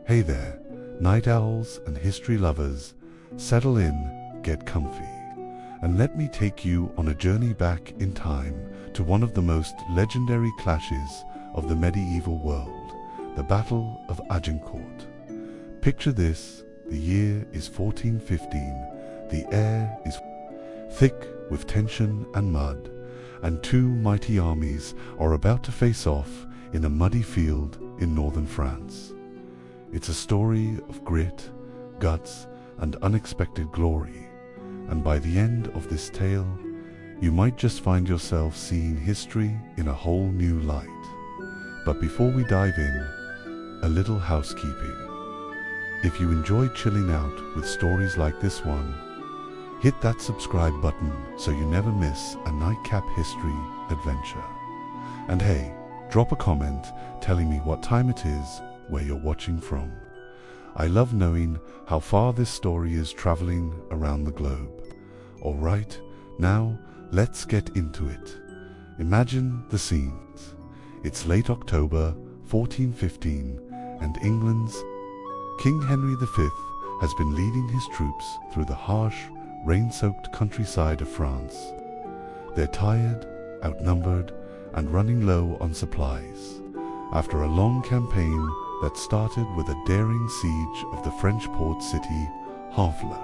Hey there, night owls and history lovers, settle in, get comfy, and let me take you on a journey back in time to one of the most legendary clashes of the medieval world, the Battle of Agincourt. Picture this, the year is 1415, the air is thick with tension and mud, and two mighty armies are about to face off in a muddy field in northern France. It's a story of grit, guts, and unexpected glory, and by the end of this tale, you might just find yourself seeing history in a whole new light. But before we dive in, a little housekeeping. If you enjoy chilling out with stories like this one, hit that subscribe button so you never miss a nightcap history adventure. And hey, drop a comment telling me what time it is where you're watching from. I love knowing how far this story is traveling around the globe. Alright, now let's get into it. Imagine the scenes. It's late October 1415 and England's King Henry V has been leading his troops through the harsh, rain-soaked countryside of France. They're tired, outnumbered, and running low on supplies. After a long campaign that started with a daring siege of the French port city, Havre,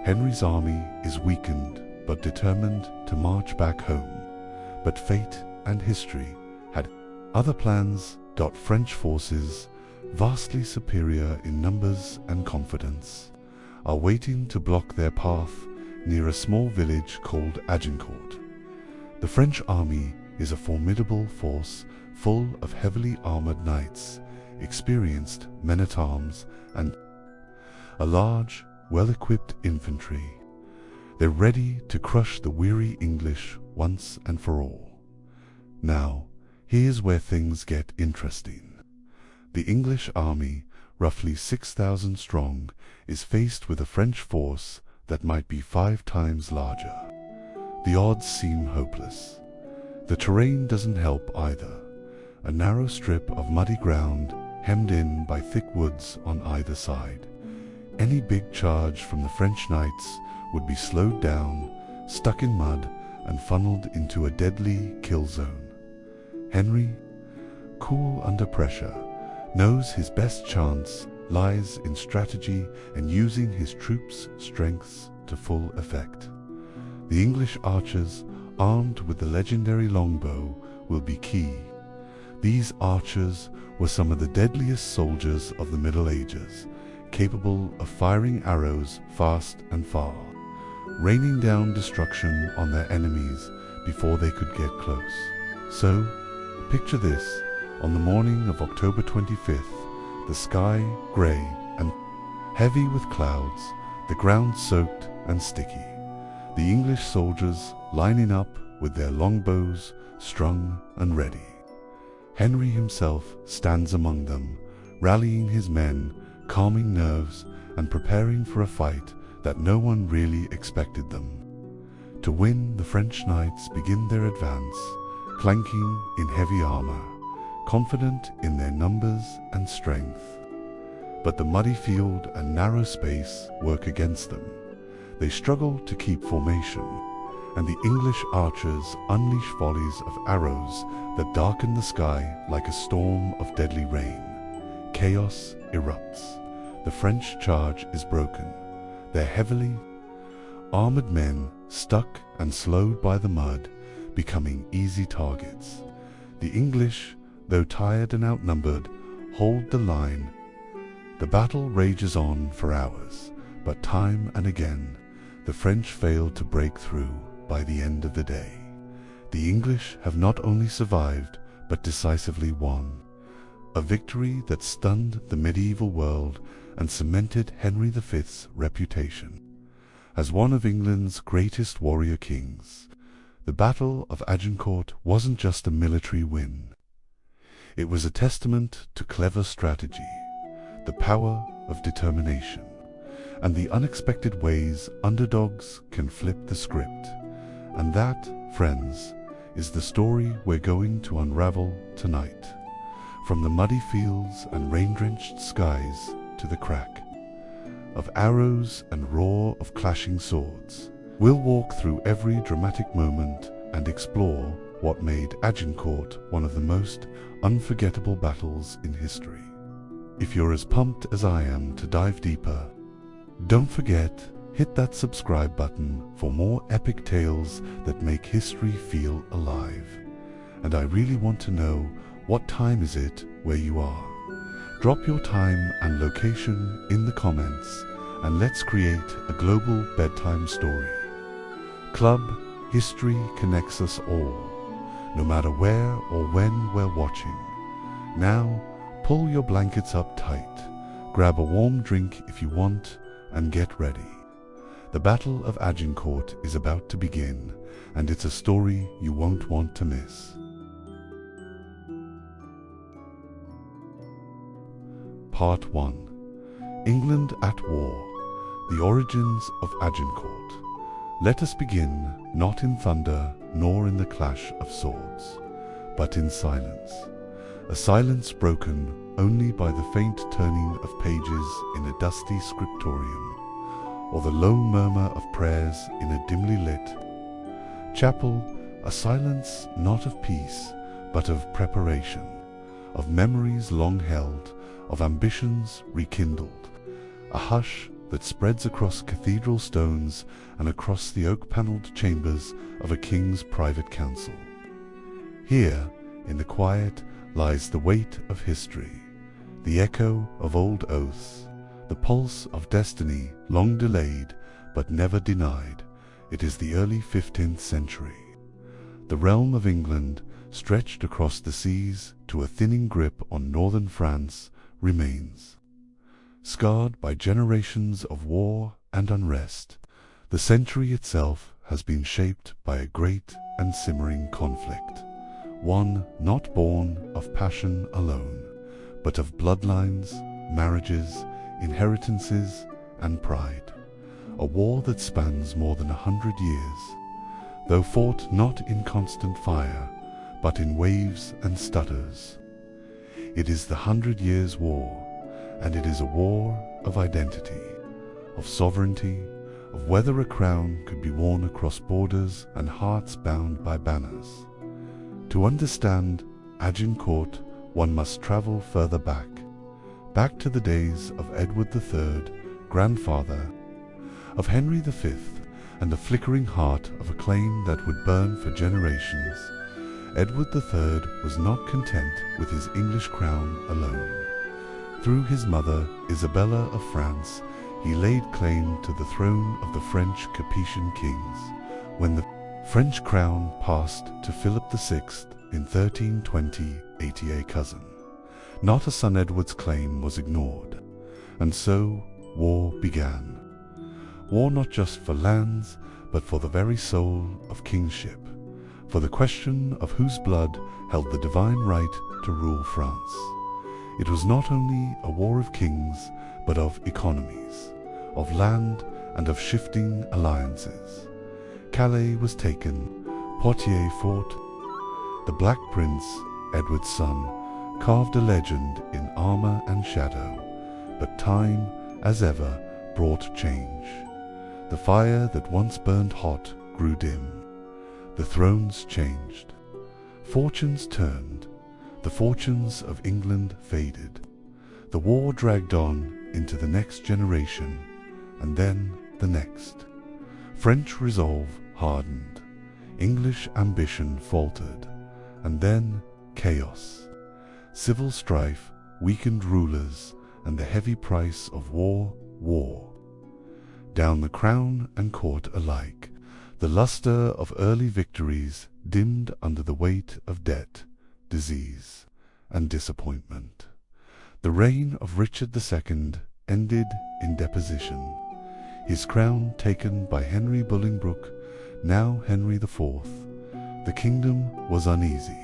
Henry's army is weakened but determined to march back home. But fate and history had other plans. French forces, vastly superior in numbers and confidence, are waiting to block their path near a small village called Agincourt. The French army is a formidable force full of heavily armored knights, experienced men-at-arms, and a large, well-equipped infantry. They're ready to crush the weary English once and for all. Now, here's where things get interesting. The English army, roughly 6,000 strong, is faced with a French force that might be 5 times larger. The odds seem hopeless. The terrain doesn't help either. A narrow strip of muddy ground hemmed in by thick woods on either side. Any big charge from the French knights would be slowed down, stuck in mud, and funneled into a deadly kill zone. Henry, cool under pressure, knows his best chance lies in strategy and using his troops' strengths to full effect. The English archers, armed with the legendary longbow, will be key. These archers were some of the deadliest soldiers of the Middle Ages, capable of firing arrows fast and far, raining down destruction on their enemies before they could get close. So, picture this, on the morning of October 25th, the sky grey and heavy with clouds, the ground soaked and sticky. The English soldiers lining up with their longbows strung and ready. Henry himself stands among them, rallying his men, calming nerves, and preparing for a fight that no one really expected them. To win, the French knights begin their advance, clanking in heavy armor, confident in their numbers and strength. But the muddy field and narrow space work against them. They struggle to keep formation, and the English archers unleash volleys of arrows that darken the sky like a storm of deadly rain. Chaos erupts. The French charge is broken. Their heavily armored men, stuck and slowed by the mud, becoming easy targets. The English, though tired and outnumbered, hold the line. The battle rages on for hours, but time and again, the French fail to break through by the end of the day. The English have not only survived, but decisively won. A victory that stunned the medieval world and cemented Henry V's reputation as one of England's greatest warrior kings. The Battle of Agincourt wasn't just a military win. It was a testament to clever strategy, the power of determination, and the unexpected ways underdogs can flip the script. And that, friends, is the story we're going to unravel tonight. from the muddy fields and rain-drenched skies to the crack of arrows and roar of clashing swords. We'll walk through every dramatic moment and explore what made Agincourt one of the most unforgettable battles in history. If you're as pumped as I am to dive deeper, don't forget, hit that subscribe button for more epic tales that make history feel alive. And I really want to know, what time is it where you are? Drop your time and location in the comments, and let's create a global bedtime story. Club History connects us all, no matter where or when we're watching. Now, pull your blankets up tight, grab a warm drink if you want, and get ready. The Battle of Agincourt is about to begin, and it's a story you won't want to miss. Part 1. England at War. The Origins of Agincourt. Let us begin, not in thunder nor in the clash of swords, but in silence. A silence broken only by the faint turning of pages in a dusty scriptorium, or the low murmur of prayers in a dimly lit chapel, a silence not of peace, but of preparation, of memories long held, of ambitions rekindled, a hush that spreads across cathedral stones and across the oak-panelled chambers of a king's private council. Here, in the quiet, lies the weight of history, the echo of old oaths, the pulse of destiny long delayed but never denied. It is the early 15th century. The realm of England, stretched across the seas to a thinning grip on northern France, remains. Scarred by generations of war and unrest, the century itself has been shaped by a great and simmering conflict, one not born of passion alone, but of bloodlines, marriages, inheritances, and pride. A war that spans more than 100 years, though fought not in constant fire, but in waves and stutters. It is the 100 Years' War, and it is a war of identity, of sovereignty, of whether a crown could be worn across borders and hearts bound by banners. To understand Agincourt, one must travel further back to the days of Edward III, grandfather of Henry V, and the flickering heart of a claim that would burn for generations. Edward III was not content with his English crown alone. Through his mother, Isabella of France, he laid claim to the throne of the French Capetian kings. When the French crown passed to Philip VI in 1320, a cousin, not a son Edward's claim was ignored, and so war began. War not just for lands, but for the very soul of kingship, for the question of whose blood held the divine right to rule France. It was not only a war of kings, but of economies, of land, and of shifting alliances. Calais was taken, Poitiers fought. The Black Prince, Edward's son, carved a legend in armor and shadow, but time, as ever, brought change. The fire that once burned hot grew dim. The thrones changed. Fortunes turned. The fortunes of England faded. The war dragged on into the next generation, and then the next. French resolve hardened. English ambition faltered. And then chaos. Civil strife weakened rulers, and the heavy price of war. Down the crown and court alike, the luster of early victories dimmed under the weight of debt, disease, and disappointment. The reign of Richard II ended in deposition, his crown taken by Henry Bolingbroke, now Henry IV. The kingdom was uneasy.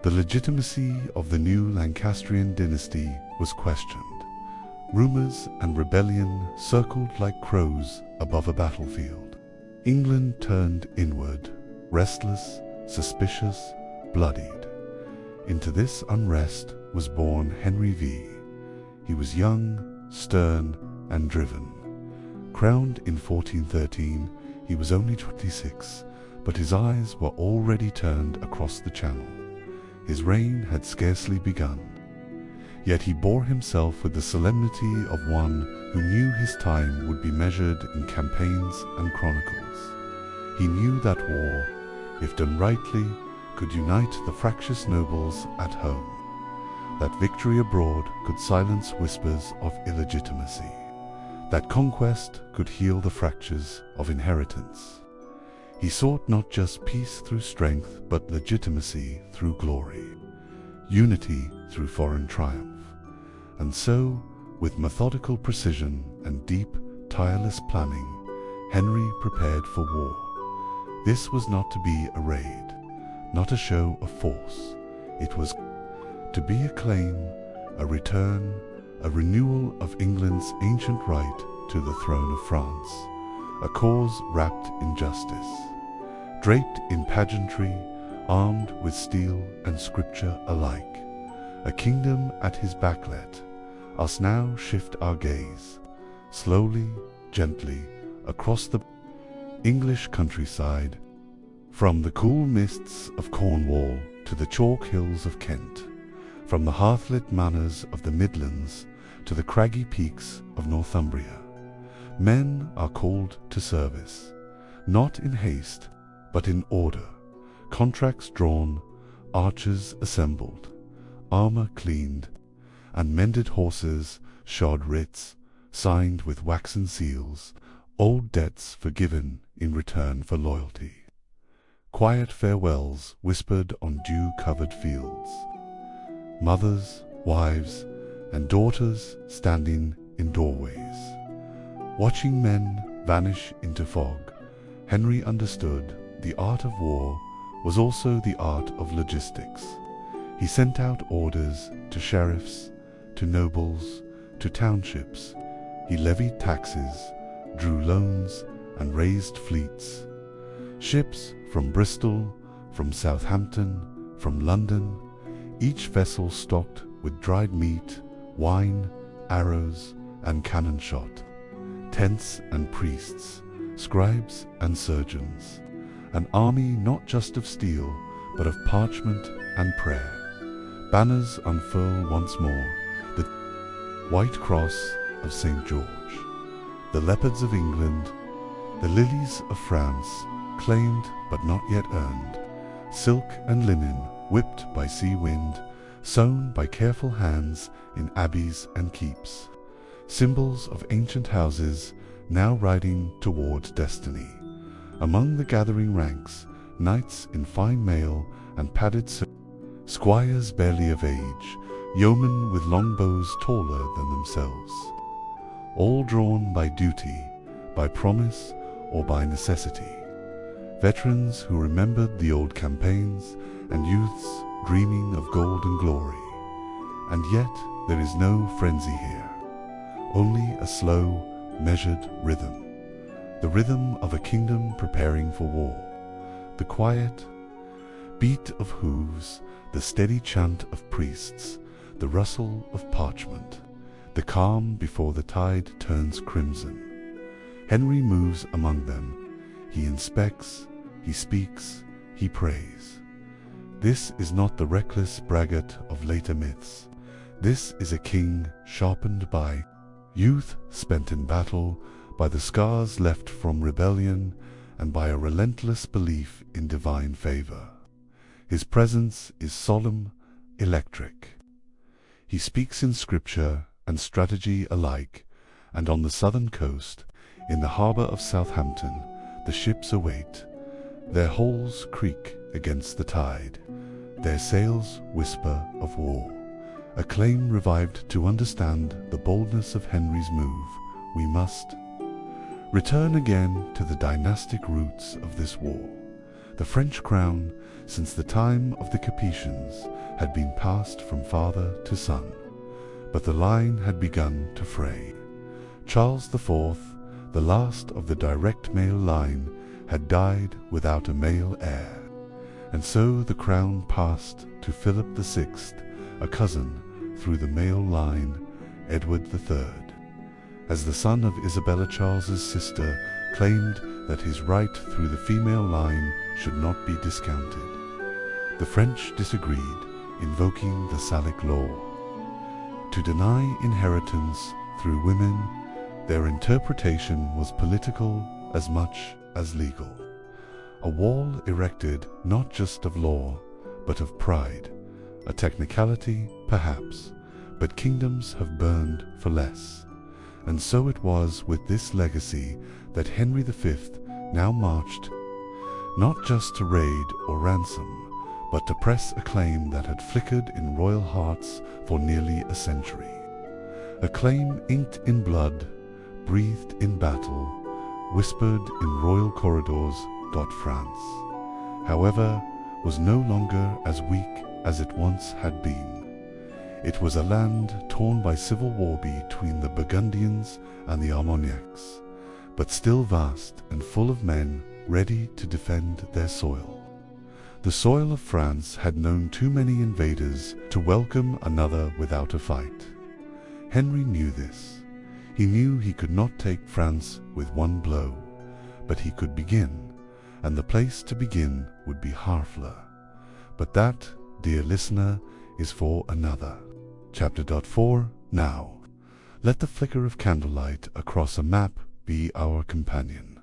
The legitimacy of the new Lancastrian dynasty was questioned. Rumors and rebellion circled like crows above a battlefield. England turned inward, restless, suspicious, bloodied. Into this unrest was born Henry V. He was young, stern, and driven. Crowned in 1413, he was only 26, but his eyes were already turned across the Channel. His reign had scarcely begun. Yet he bore himself with the solemnity of one who knew his time would be measured in campaigns and chronicles. He knew that war, if done rightly, could unite the fractious nobles at home, that victory abroad could silence whispers of illegitimacy, that conquest could heal the fractures of inheritance. He sought not just peace through strength, but legitimacy through glory, unity through foreign triumph. And so, with methodical precision and deep, tireless planning, Henry prepared for war. This was not to be a raid, not a show of force. It was to be a claim, a return, a renewal of England's ancient right to the throne of France, a cause wrapped in justice, draped in pageantry, armed with steel and scripture alike, a kingdom at his back. Let us now shift our gaze, slowly, gently, across the English countryside, from the cool mists of Cornwall to the chalk hills of Kent, from the hearthlit manors of the Midlands to the craggy peaks of Northumbria. Men are called to service, not in haste, but in order, contracts drawn, archers assembled, armor cleaned, and mended horses, shod writs, signed with waxen seals, old debts forgiven in return for loyalty. Quiet farewells whispered on dew-covered fields. Mothers, wives, and daughters standing in doorways. Watching men vanish into fog, Henry understood the art of war was also the art of logistics. He sent out orders to sheriffs, to nobles, to townships. He levied taxes, drew loans, and raised fleets. Ships from Bristol, from Southampton, from London, each vessel stocked with dried meat, wine, arrows, and cannon shot, tents and priests, scribes and surgeons, an army not just of steel, but of parchment and prayer. Banners unfurl once more, the white cross of St. George, the leopards of England, the lilies of France, claimed but not yet earned, silk and linen whipped by sea wind, sewn by careful hands in abbeys and keeps, symbols of ancient houses now riding towards destiny. Among the gathering ranks, knights in fine mail and padded squires barely of age, yeomen with long bows taller than themselves, all drawn by duty, by promise, or by necessity. Veterans who remembered the old campaigns, and youths dreaming of gold and glory. And yet there is no frenzy here, only a slow, measured rhythm, the rhythm of a kingdom preparing for war, the quiet beat of hooves, the steady chant of priests, the rustle of parchment, the calm before the tide turns crimson. Henry moves among them. He inspects, he speaks, he prays. This is not the reckless braggart of later myths. This is a king sharpened by youth spent in battle, by the scars left from rebellion, and by a relentless belief in divine favor. His presence is solemn, electric. He speaks in scripture and strategy alike, and on the southern coast, in the harbor of Southampton, the ships await. Their hulls creak against the tide, their sails whisper of war. A claim revived to understand the boldness of Henry's move. We must return again to the dynastic roots of this war. The French crown, since the time of the Capetians, had been passed from father to son, but the line had begun to fray. Charles IV, the last of the direct male line, had died without a male heir, and so the crown passed to Philip VI, a cousin through the male line, Edward III. As the son of Isabella Charles's sister, claimed that his right through the female line should not be discounted. The French disagreed, invoking the Salic law. To deny inheritance through women, their interpretation was political as much as legal. A wall erected not just of law, but of pride. A technicality, perhaps, but kingdoms have burned for less. And so it was with this legacy that Henry V now marched, not just to raid or ransom, but to press a claim that had flickered in royal hearts for nearly a century. A claim inked in blood, breathed in battle, whispered in royal corridors. France, however, was no longer as weak as it once had been. It was a land torn by civil war between the Burgundians and the Armagnacs, but still vast and full of men ready to defend their soil. The soil of France had known too many invaders to welcome another without a fight. Henry knew this. He knew he could not take France with one blow, but he could begin. And the place to begin would be Harfleur. But that, dear listener, is for another. Chapter 4. Now, let the flicker of candlelight across a map be our companion.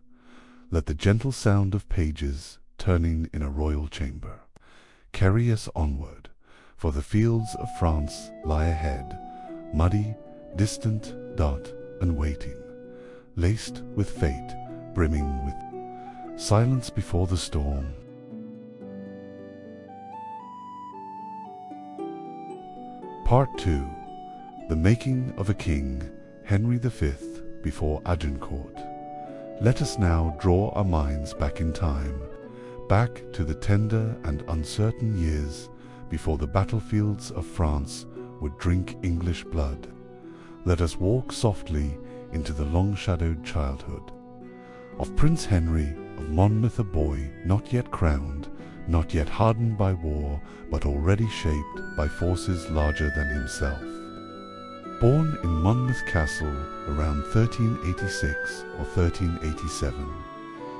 Let the gentle sound of pages turning in a royal chamber carry us onward, for the fields of France lie ahead, muddy, distant, and waiting, laced with fate, brimming with silence before the storm. Part 2. The Making of a King, Henry V before Agincourt. Let us now draw our minds back in time, back to the tender and uncertain years before the battlefields of France would drink English blood. Let us walk softly into the long-shadowed childhood of Prince Henry of Monmouth, a boy not yet crowned, not yet hardened by war, but already shaped by forces larger than himself. Born in Monmouth Castle around 1386 or 1387,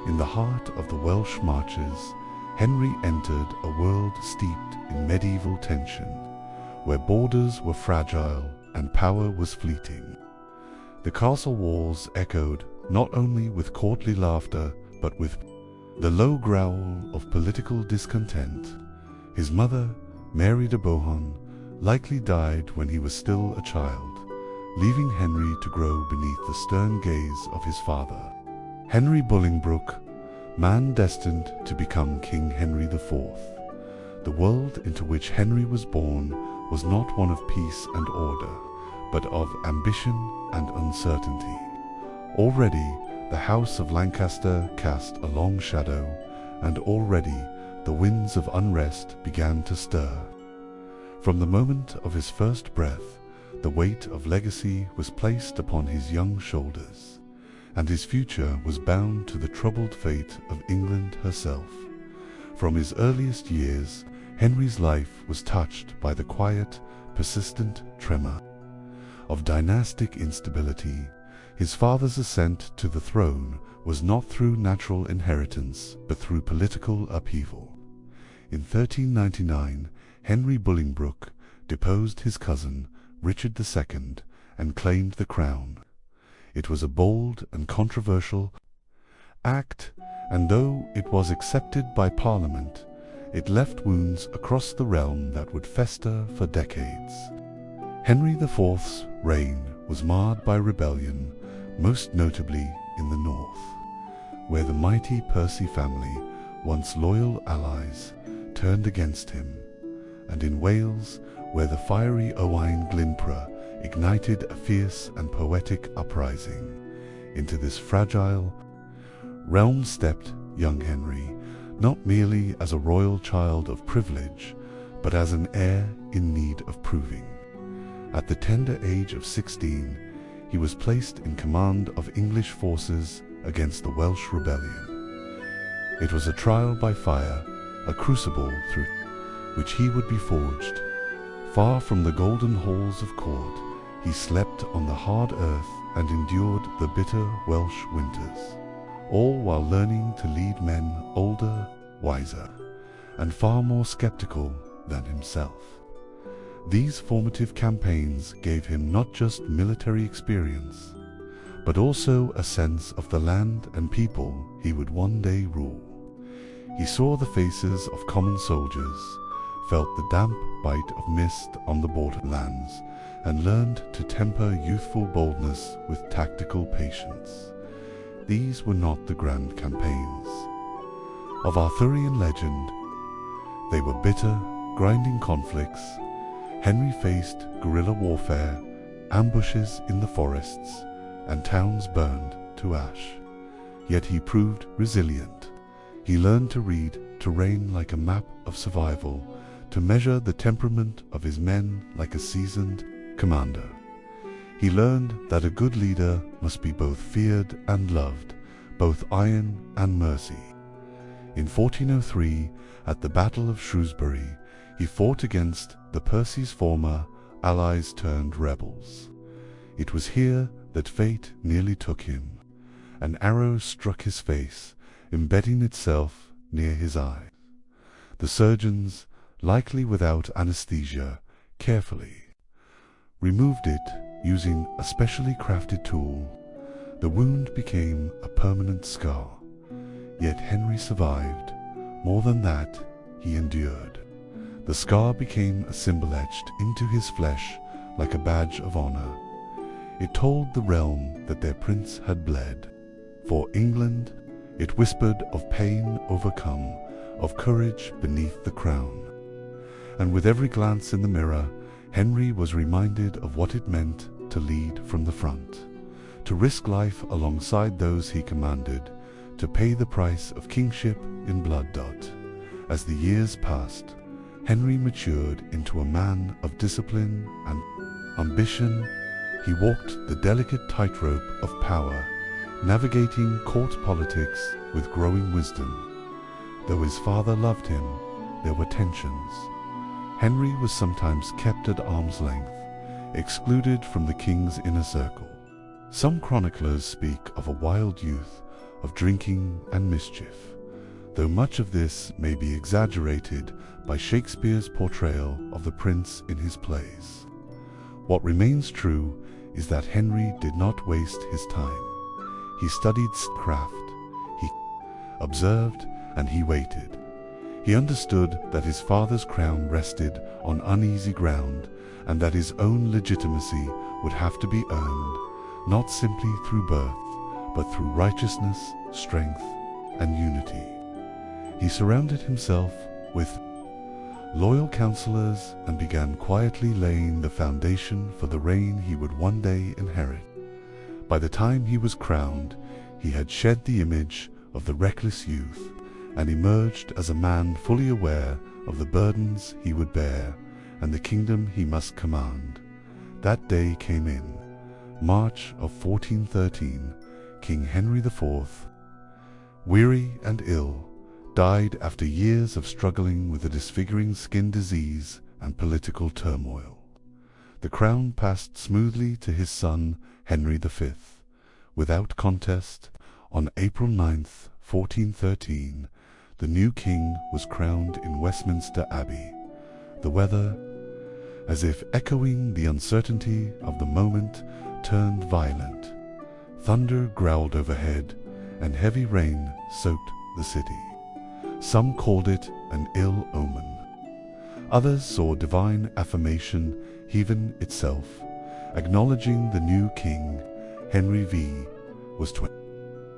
in the heart of the Welsh marches, Henry entered a world steeped in medieval tension, where borders were fragile and power was fleeting. The castle walls echoed not only with courtly laughter, but with the low growl of political discontent. His mother, Mary de Bohun, likely died when he was still a child, leaving Henry to grow beneath the stern gaze of his father. Henry Bolingbroke, man destined to become King Henry IV. The world into which Henry was born was not one of peace and order, but of ambition and uncertainty. Already the House of Lancaster cast a long shadow, and already the winds of unrest began to stir. From the moment of his first breath, the weight of legacy was placed upon his young shoulders, and his future was bound to the troubled fate of England herself. From his earliest years, Henry's life was touched by the quiet, persistent tremor of dynastic instability. His father's ascent to the throne was not through natural inheritance, but through political upheaval. In 1399, Henry Bolingbroke deposed his cousin, Richard II, and claimed the crown. It was a bold and controversial act, and though it was accepted by Parliament, it left wounds across the realm that would fester for decades. Henry IV's reign was marred by rebellion, most notably in the north, where the mighty Percy family, once loyal allies, turned against him, and in Wales, where the fiery Owain Glyndwr ignited a fierce and poetic uprising. Into this fragile realm stepped young Henry, not merely as a royal child of privilege, but as an heir in need of proving. At the tender age of 16, he was placed in command of English forces against the Welsh rebellion. It was a trial by fire, a crucible through which he would be forged. Far from the golden halls of court, he slept on the hard earth and endured the bitter Welsh winters, all while learning to lead men older, wiser, and far more skeptical than himself. These formative campaigns gave him not just military experience, but also a sense of the land and people he would one day rule. He saw the faces of common soldiers, felt the damp bite of mist on the borderlands, and learned to temper youthful boldness with tactical patience. These were not the grand campaigns of Arthurian legend. They were bitter, grinding conflicts. Henry faced guerrilla warfare, ambushes in the forests, and towns burned to ash. Yet he proved resilient. He learned to read terrain like a map of survival, to measure the temperament of his men like a seasoned commander. He learned that a good leader must be both feared and loved, both iron and mercy. In 1403, at the Battle of Shrewsbury, he fought against the Percy's former allies turned rebels. It was here that fate nearly took him. An arrow struck his face, embedding itself near his eye. The surgeons, likely without anesthesia, carefully removed it using a specially crafted tool. The wound became a permanent scar. Yet Henry survived. More than that, he endured. The scar became a symbol etched into his flesh like a badge of honor. It told the realm that their prince had bled. For England, it whispered of pain overcome, of courage beneath the crown. And with every glance in the mirror, Henry was reminded of what it meant to lead from the front, to risk life alongside those he commanded, to pay the price of kingship in blood. As the years passed, Henry matured into a man of discipline and ambition. He walked the delicate tightrope of power, navigating court politics with growing wisdom. Though his father loved him, there were tensions. Henry was sometimes kept at arm's length, excluded from the king's inner circle. Some chroniclers speak of a wild youth, of drinking and mischief, though much of this may be exaggerated by Shakespeare's portrayal of the prince in his plays. What remains true is that Henry did not waste his time. He studied craft, he observed, and he waited. He understood that his father's crown rested on uneasy ground, and that his own legitimacy would have to be earned, not simply through birth, but through righteousness, strength, and unity. He surrounded himself with loyal counselors and began quietly laying the foundation for the reign he would one day inherit. By the time he was crowned, he had shed the image of the reckless youth and emerged as a man fully aware of the burdens he would bear and the kingdom he must command. That day came in March of 1413. King Henry IV, weary and ill, died after years of struggling with a disfiguring skin disease and political turmoil. The crown passed smoothly to his son Henry V, without contest. On April 9th, 1413, the new king was crowned in Westminster Abbey. The weather, as if echoing the uncertainty of the moment, turned violent. Thunder growled overhead, and heavy rain soaked the city. Some called it an ill omen. Others saw divine affirmation heaven itself, acknowledging the new king. Henry V was 20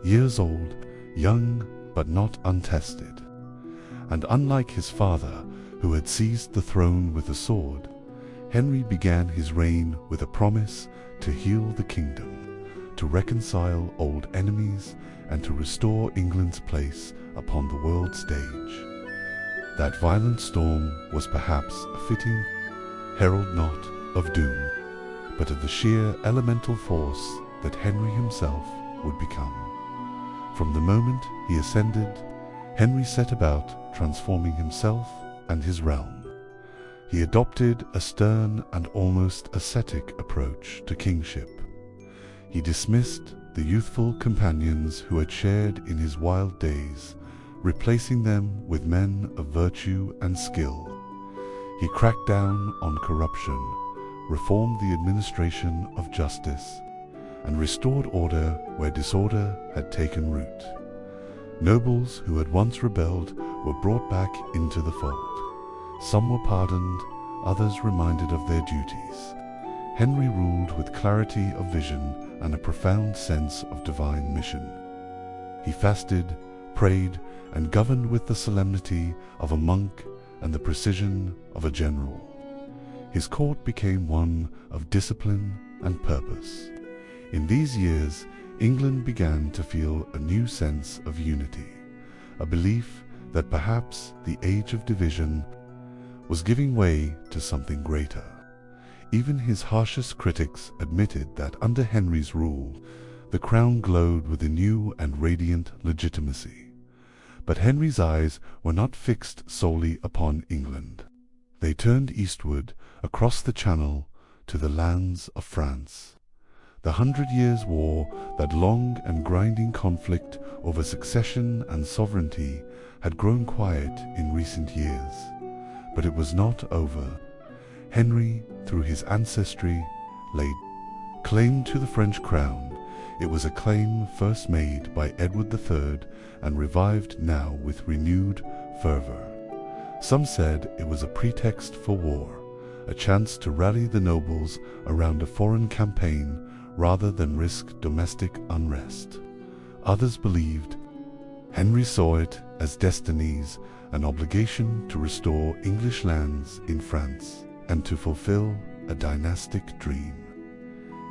years old, young but not untested. And unlike his father, who had seized the throne with a sword, Henry began his reign with a promise to heal the kingdom, to reconcile old enemies, and to restore England's place upon the world stage. That violent storm was perhaps a fitting herald not of doom, but of the sheer elemental force that Henry himself would become. From the moment he ascended, Henry set about transforming himself and his realm. He adopted a stern and almost ascetic approach to kingship. He dismissed the youthful companions who had shared in his wild days, replacing them with men of virtue and skill. He cracked down on corruption, reformed the administration of justice, and restored order where disorder had taken root. Nobles who had once rebelled were brought back into the fold. Some were pardoned, others reminded of their duties. Henry ruled with clarity of vision and a profound sense of divine mission. He fasted, prayed, and governed with the solemnity of a monk and the precision of a general. His court became one of discipline and purpose. In these years, England began to feel a new sense of unity, a belief that perhaps the age of division was giving way to something greater. Even his harshest critics admitted that under Henry's rule, the crown glowed with a new and radiant legitimacy. But Henry's eyes were not fixed solely upon England. They turned eastward across the Channel to the lands of France. The 100 Years' War, that long and grinding conflict over succession and sovereignty, had grown quiet in recent years. But it was not over. Henry, through his ancestry, laid claim to the French crown. It was a claim first made by Edward III and revived now with renewed fervor. Some said it was a pretext for war, a chance to rally the nobles around a foreign campaign rather than risk domestic unrest. Others believed Henry saw it as destinies, an obligation to restore English lands in France and to fulfill a dynastic dream.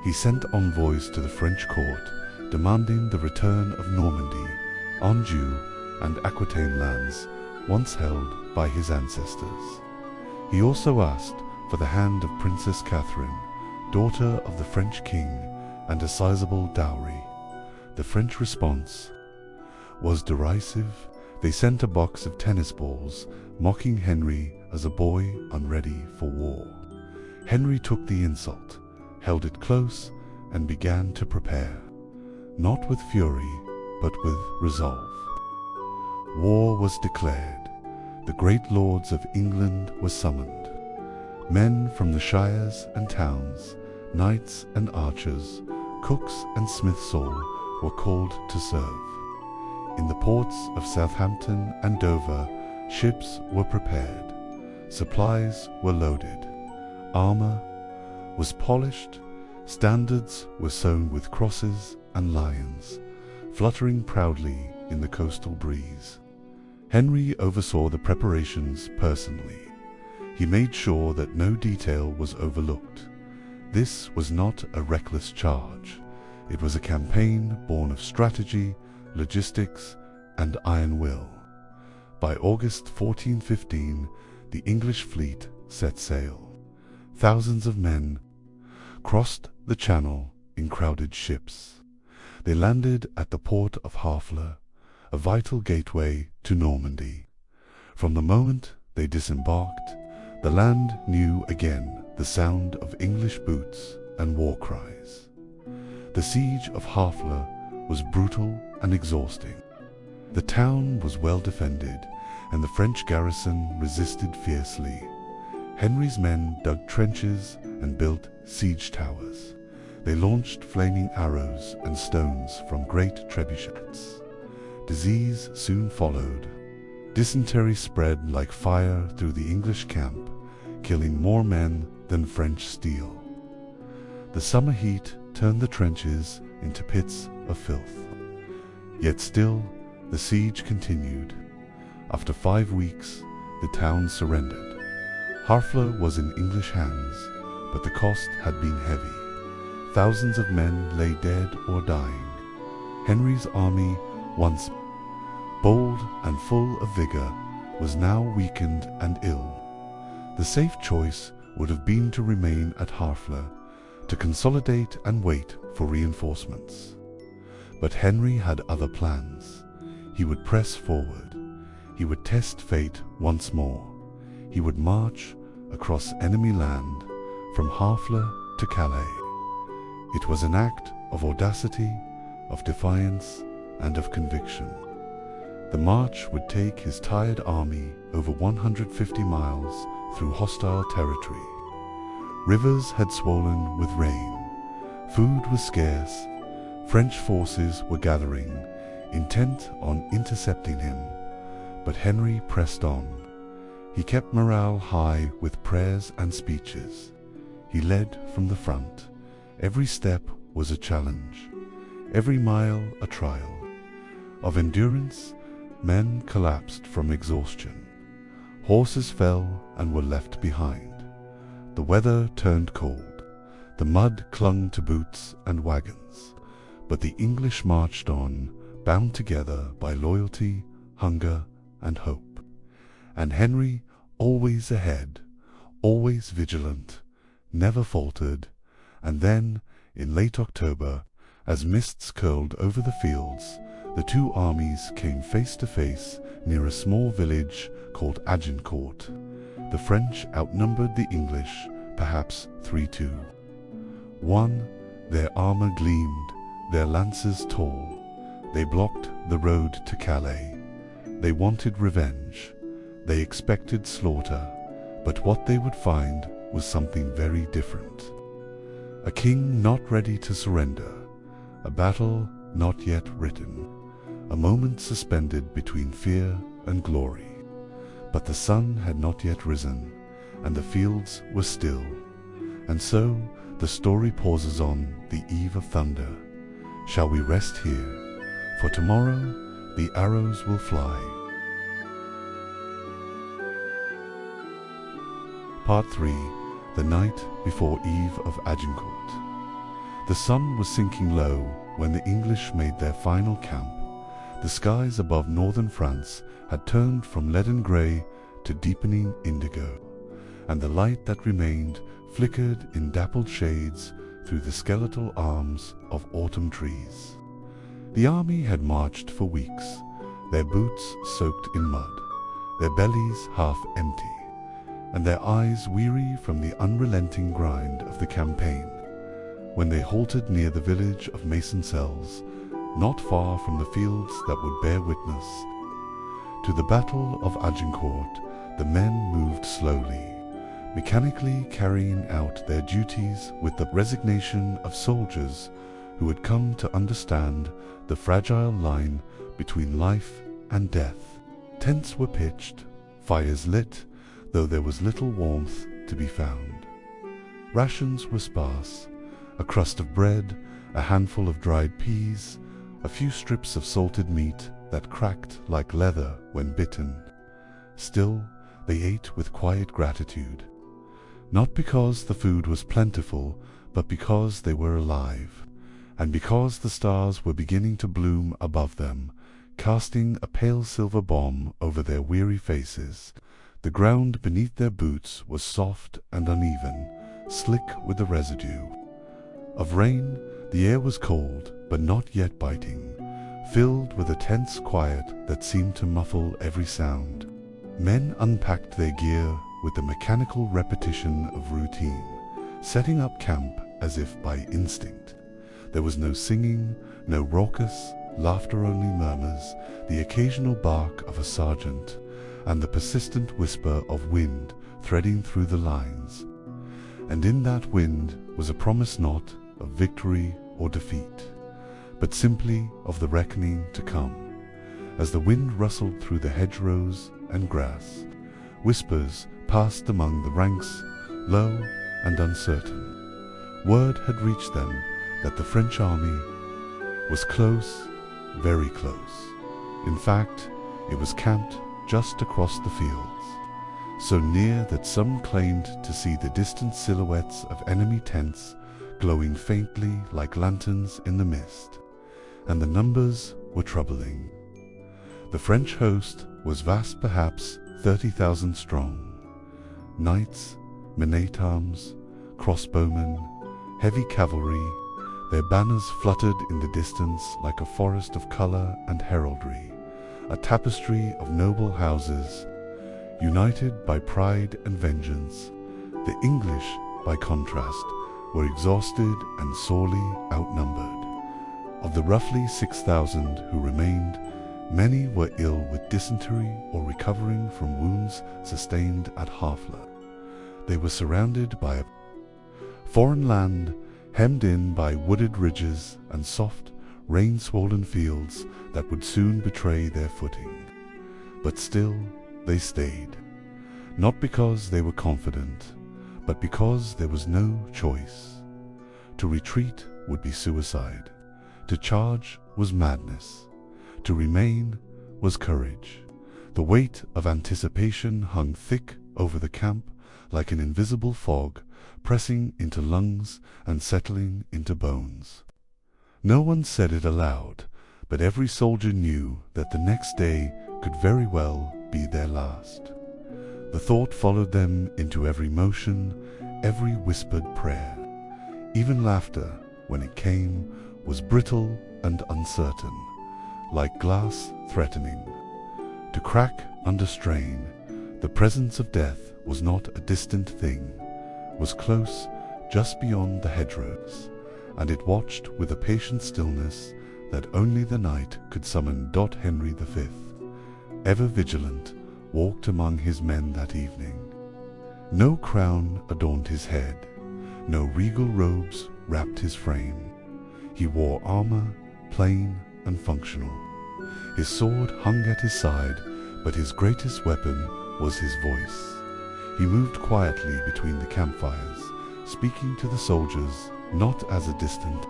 He sent envoys to the French court, demanding the return of Normandy, Anjou, and Aquitaine lands once held by his ancestors. He also asked for the hand of Princess Catherine, daughter of the French king, and a sizable dowry. The French response was derisive. They sent a box of tennis balls, mocking Henry as a boy unready for war. Henry took the insult, held it close, and began to prepare, not with fury, but with resolve. War was declared. The great lords of England were summoned. Men from the shires and towns, knights and archers, cooks and smiths all were called to serve. In the ports of Southampton and Dover, ships were prepared. Supplies were loaded. Armor was polished. Standards were sewn with crosses and lions, fluttering proudly in the coastal breeze. Henry oversaw the preparations personally. He made sure that no detail was overlooked. This was not a reckless charge. It was a campaign born of strategy, logistics, and iron will. By August 1415, the English fleet set sail. Thousands of men crossed the Channel in crowded ships. They landed at the port of Harfleur, a vital gateway to Normandy. From the moment they disembarked, the land knew again the sound of English boots and war cries. The siege of Harfleur was brutal and exhausting. The town was well defended, and the French garrison resisted fiercely. Henry's men dug trenches and built siege towers. They launched flaming arrows and stones from great trebuchets. Disease soon followed. Dysentery spread like fire through the English camp, killing more men than French steel. The summer heat turned the trenches into pits of filth. Yet still, the siege continued. After 5 weeks, the town surrendered. Harfleur was in English hands, but the cost had been heavy. Thousands of men lay dead or dying. Henry's army, once bold and full of vigor, was now weakened and ill. The safe choice would have been to remain at Harfleur, to consolidate and wait for reinforcements. But Henry had other plans. He would press forward. He would test fate once more. He would march across enemy land from Harfleur to Calais. It was an act of audacity, of defiance, and of conviction. The march would take his tired army over 150 miles through hostile territory. Rivers had swollen with rain. Food was scarce. French forces were gathering, intent on intercepting him. But Henry pressed on. He kept morale high with prayers and speeches. He led from the front. Every step was a challenge, every mile a trial. Of endurance, men collapsed from exhaustion. Horses fell and were left behind. The weather turned cold. The mud clung to boots and wagons. But the English marched on, bound together by loyalty, hunger, and hope. And Henry, always ahead, always vigilant, never faltered. And then, in late October, as mists curled over the fields, the two armies came face to face near a small village called Agincourt. The French outnumbered the English, perhaps 3-2. 1. Their armor gleamed, their lances tall. They blocked the road to Calais. They wanted revenge. They expected slaughter. But what they would find was something very different. A king not ready to surrender. A battle not yet written. A moment suspended between fear and glory. But the sun had not yet risen, and the fields were still. And so the story pauses on the eve of thunder. Shall we rest here? For tomorrow the arrows will fly. Part 3. The night before eve of Agincourt. The sun was sinking low when the English made their final camp. The skies above northern France had turned from leaden grey to deepening indigo, and the light that remained flickered in dappled shades through the skeletal arms of autumn trees. The army had marched for weeks, their boots soaked in mud, their bellies half empty, and their eyes weary from the unrelenting grind of the campaign. When they halted near the village of Maison-Celles, not far from the fields that would bear witness to the Battle of Agincourt, the men moved slowly, mechanically carrying out their duties with the resignation of soldiers who had come to understand the fragile line between life and death. Tents were pitched, fires lit, though there was little warmth to be found. Rations were sparse, a crust of bread, a handful of dried peas, a few strips of salted meat that cracked like leather when bitten. Still, they ate with quiet gratitude, not because the food was plentiful, but because they were alive, and because the stars were beginning to bloom above them, casting a pale silver bomb over their weary faces. The ground beneath their boots was soft and uneven, slick with the residue of rain. The air was cold, but not yet biting, filled with a tense quiet that seemed to muffle every sound. Men unpacked their gear with the mechanical repetition of routine, setting up camp as if by instinct. There was no singing, no raucous, laughter-only murmurs, the occasional bark of a sergeant, and the persistent whisper of wind threading through the lines. And in that wind was a promise not of victory or defeat, but simply of the reckoning to come. As the wind rustled through the hedgerows and grass, whispers passed among the ranks, low and uncertain. Word had reached them that the French army was close, very close. In fact, it was camped just across the fields, so near that some claimed to see the distant silhouettes of enemy tents glowing faintly like lanterns in the mist, and the numbers were troubling. The French host was vast, perhaps 30,000 strong. Knights, men-at-arms, crossbowmen, heavy cavalry, their banners fluttered in the distance like a forest of color and heraldry, a tapestry of noble houses, united by pride and vengeance, The English, by contrast, were exhausted and sorely outnumbered. Of the roughly 6,000 who remained, many were ill with dysentery or recovering from wounds sustained at Harfleur. They were surrounded by a foreign land, hemmed in by wooded ridges and soft, rain-swollen fields that would soon betray their footing. But still they stayed, not because they were confident, but because there was no choice. To retreat would be suicide. To charge was madness. To remain was courage. The weight of anticipation hung thick over the camp like an invisible fog, pressing into lungs and settling into bones. No one said it aloud, but every soldier knew that the next day could very well be their last. The thought followed them into every motion, every whispered prayer. Even laughter, when it came, was brittle and uncertain, like glass threatening to crack under strain. The presence of death was not a distant thing, was close just beyond the hedgerows, and it watched with a patient stillness that only the night could summon. Henry V, ever vigilant, walked among his men that evening. No crown adorned his head, no regal robes wrapped his frame. He wore armor, plain and functional. His sword hung at his side, but his greatest weapon was his voice. He moved quietly between the campfires, speaking to the soldiers not as a distant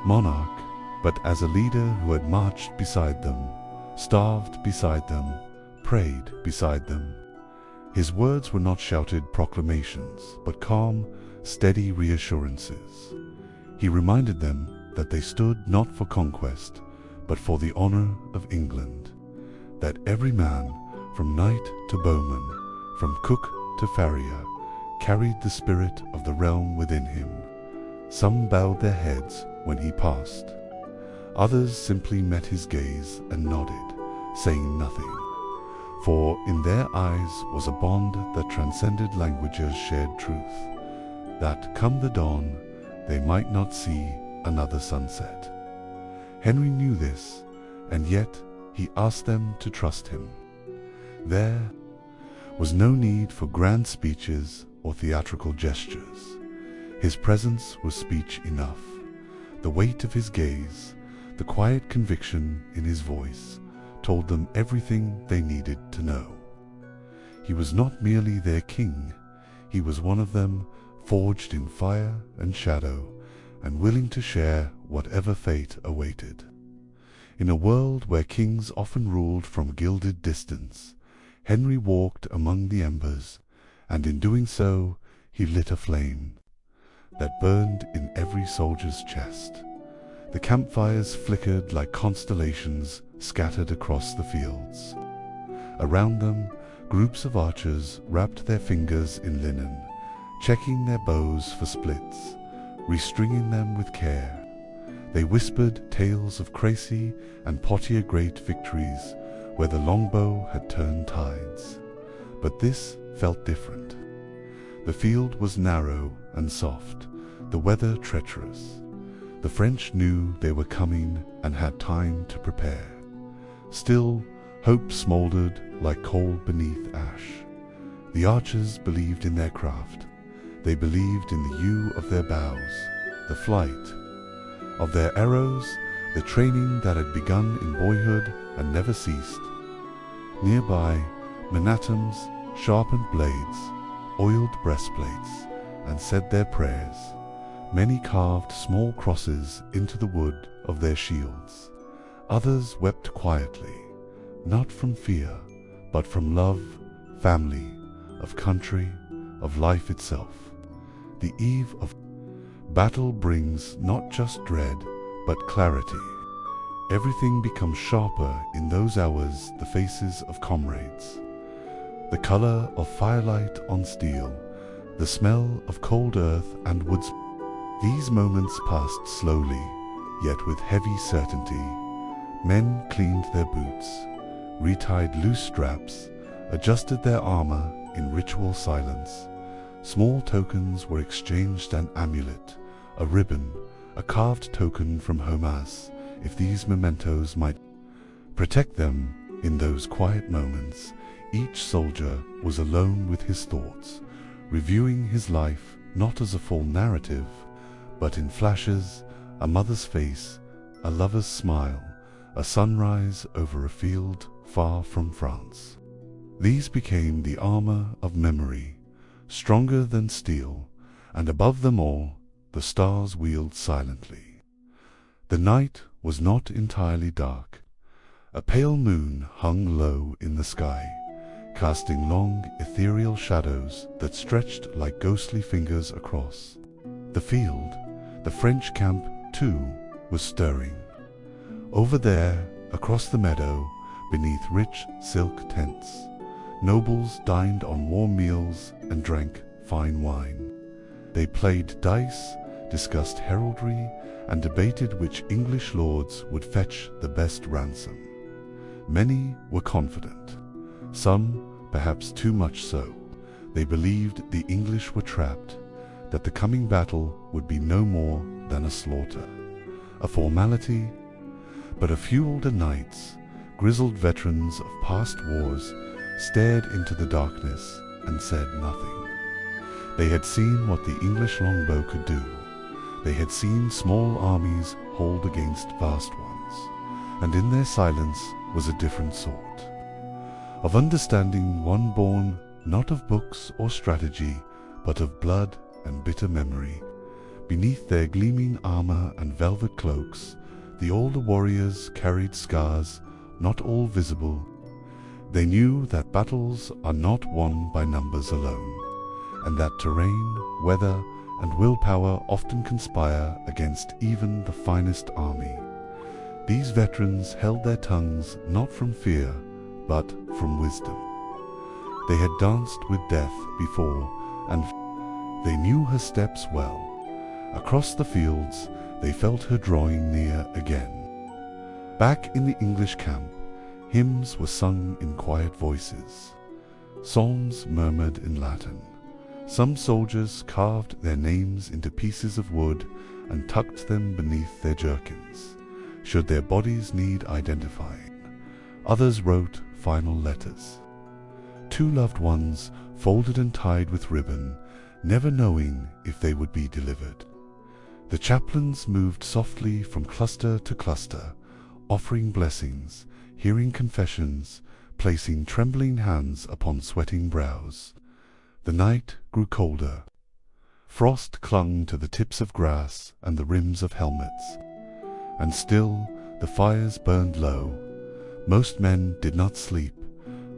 monarch, but as a leader who had marched beside them, starved beside them, prayed beside them. His words were not shouted proclamations, but calm, steady reassurances. He reminded them that they stood not for conquest, but for the honor of England, that every man, from knight to bowman, from cook to farrier, carried the spirit of the realm within him. Some bowed their heads when he passed. Others simply met his gaze and nodded, saying nothing, for in their eyes was a bond that transcended language's shared truth, that come the dawn they might not see another sunset. Henry knew this, and yet he asked them to trust him. There was no need for grand speeches or theatrical gestures. His presence was speech enough. The weight of his gaze, the quiet conviction in his voice, told them everything they needed to know. He was not merely their king, he was one of them, forged in fire and shadow, and willing to share whatever fate awaited. In a world where kings often ruled from gilded distance, Henry walked among the embers, and in doing so he lit a flame that burned in every soldier's chest. The campfires flickered like constellations scattered across the fields. Around them, groups of archers wrapped their fingers in linen, checking their bows for splits, restringing them with care. They whispered tales of Crécy and Poitiers great victories where the longbow had turned tides. But this felt different. The field was narrow and soft, the weather treacherous. The French knew they were coming and had time to prepare. Still, hope smoldered like coal beneath ash. The archers believed in their craft. They believed in the yew of their bows, the flight of their arrows, the training that had begun in boyhood and never ceased. Nearby, menatams sharpened blades, oiled breastplates, and said their prayers. Many carved small crosses into the wood of their shields. Others wept quietly, not from fear, but from love, family, of country, of life itself. The eve of battle brings not just dread, but clarity. Everything becomes sharper in those hours, the faces of comrades, the color of firelight on steel, the smell of cold earth and woods. These moments passed slowly, yet with heavy certainty. Men cleaned their boots, retied loose straps, adjusted their armor in ritual silence. Small tokens were exchanged: an amulet, a ribbon, a carved token from Homas, if these mementos might protect them in those quiet moments. Each soldier was alone with his thoughts, reviewing his life not as a full narrative, but in flashes: a mother's face, a lover's smile, a sunrise over a field far from France. These became the armor of memory, stronger than steel, and above them all the stars wheeled silently. The night was not entirely dark. A pale moon hung low in the sky, casting long, ethereal shadows that stretched like ghostly fingers across the field. The French camp, too, was stirring. Over there, across the meadow, beneath rich silk tents, nobles dined on warm meals and drank fine wine. They played dice, discussed heraldry, and debated which English lords would fetch the best ransom. Many were confident, some perhaps too much so. They believed the English were trapped, that the coming battle would be no more than a slaughter, a formality. But a few older knights, grizzled veterans of past wars, stared into the darkness and said nothing. They had seen what the English longbow could do. They had seen small armies hold against vast ones, and in their silence was a different sort of understanding, one born not of books or strategy, but of blood and bitter memory. Beneath their gleaming armor and velvet cloaks, the older warriors carried scars, not all visible. They knew that battles are not won by numbers alone, and that terrain, weather, and willpower often conspire against even the finest army. These veterans held their tongues not from fear, but from wisdom. They had danced with death before, and they knew her steps well. Across the fields, they felt her drawing near again. Back in the English camp, hymns were sung in quiet voices, psalms murmured in Latin. Some soldiers carved their names into pieces of wood and tucked them beneath their jerkins, should their bodies need identifying. Others wrote final letters. Two loved ones, folded and tied with ribbon, never knowing if they would be delivered. The chaplains moved softly from cluster to cluster, offering blessings, hearing confessions, placing trembling hands upon sweating brows. The night grew colder. Frost clung to the tips of grass and the rims of helmets. And still the fires burned low. Most men did not sleep,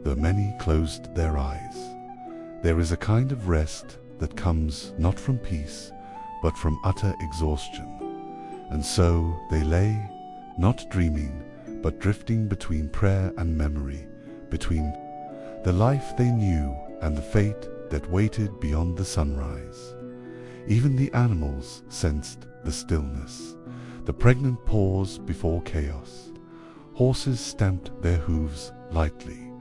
though many closed their eyes. There is a kind of rest that comes not from peace, but from utter exhaustion. And so they lay, not dreaming, but drifting between prayer and memory, between the life they knew and the fate that waited beyond the sunrise. Even the animals sensed the stillness, the pregnant pause before chaos. Horses stamped their hooves lightly,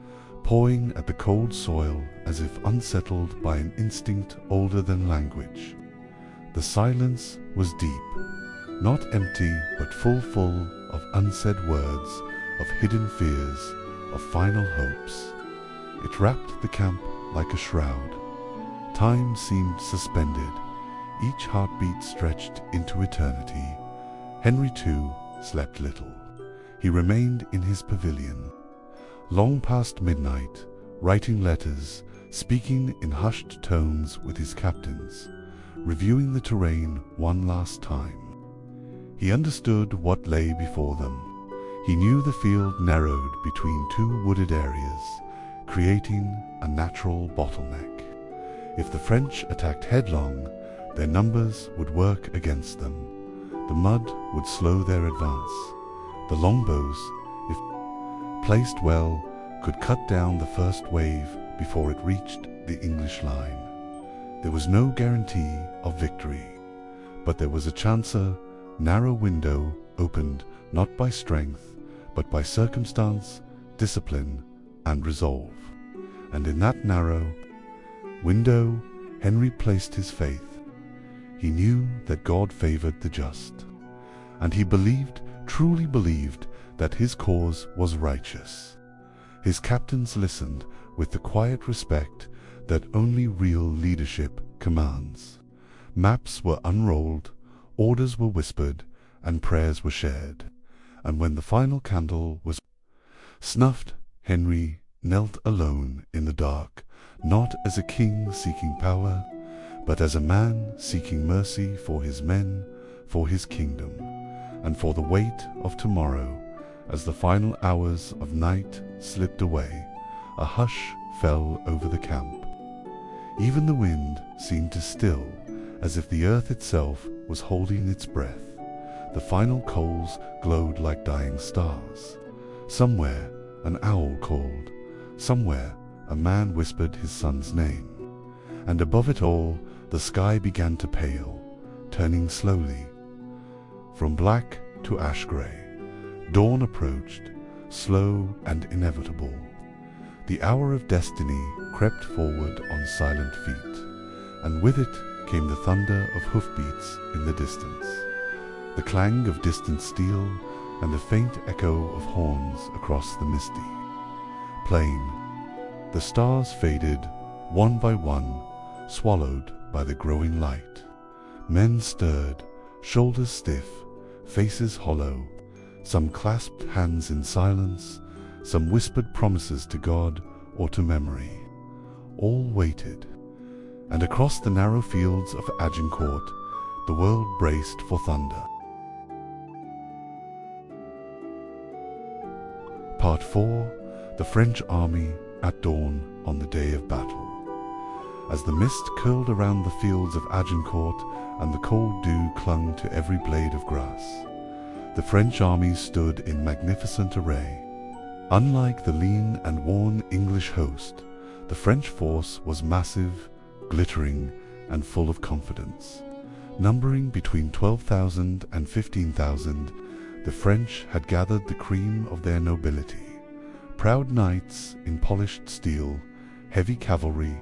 pawing at the cold soil as if unsettled by an instinct older than language. The silence was deep, not empty but full of unsaid words, of hidden fears, of final hopes. It wrapped the camp like a shroud. Time seemed suspended, each heartbeat stretched into eternity. Henry, too, slept little. He remained in his pavilion, long past midnight, writing letters, speaking in hushed tones with his captains, reviewing the terrain one last time. He understood what lay before them. He knew the field narrowed between two wooded areas, creating a natural bottleneck. If the French attacked headlong, their numbers would work against them. The mud would slow their advance. The longbows, if placed well, could cut down the first wave before it reached the English line. There was no guarantee of victory, but there was a chancer, narrow window opened not by strength, but by circumstance, discipline, and resolve. And in that narrow window, Henry placed his faith. He knew that God favored the just, and he believed, truly believed, that his cause was righteous. His captains listened with the quiet respect that only real leadership commands. Maps were unrolled, orders were whispered, and prayers were shared. And when the final candle was snuffed, Henry knelt alone in the dark, not as a king seeking power, but as a man seeking mercy for his men, for his kingdom, and for the weight of tomorrow. As the final hours of night slipped away, a hush fell over the camp. Even the wind seemed to still, as if the earth itself was holding its breath. The final coals glowed like dying stars. Somewhere an owl called, somewhere a man whispered his son's name. And above it all, the sky began to pale, turning slowly from black to ash-gray. Dawn approached, slow and inevitable. The hour of destiny crept forward on silent feet, and with it came the thunder of hoofbeats in the distance, the clang of distant steel, and the faint echo of horns across the misty plain. The stars faded, one by one, swallowed by the growing light. Men stirred, shoulders stiff, faces hollow. Some clasped hands in silence, some whispered promises to God or to memory. All waited, and across the narrow fields of Agincourt, the world braced for thunder. Part 4. The French Army at Dawn on the Day of Battle. As the mist curled around the fields of Agincourt and the cold dew clung to every blade of grass, the French army stood in magnificent array. Unlike the lean and worn English host, the French force was massive, glittering, and full of confidence. Numbering between 12,000 and 15,000, the French had gathered the cream of their nobility. Proud knights in polished steel, heavy cavalry,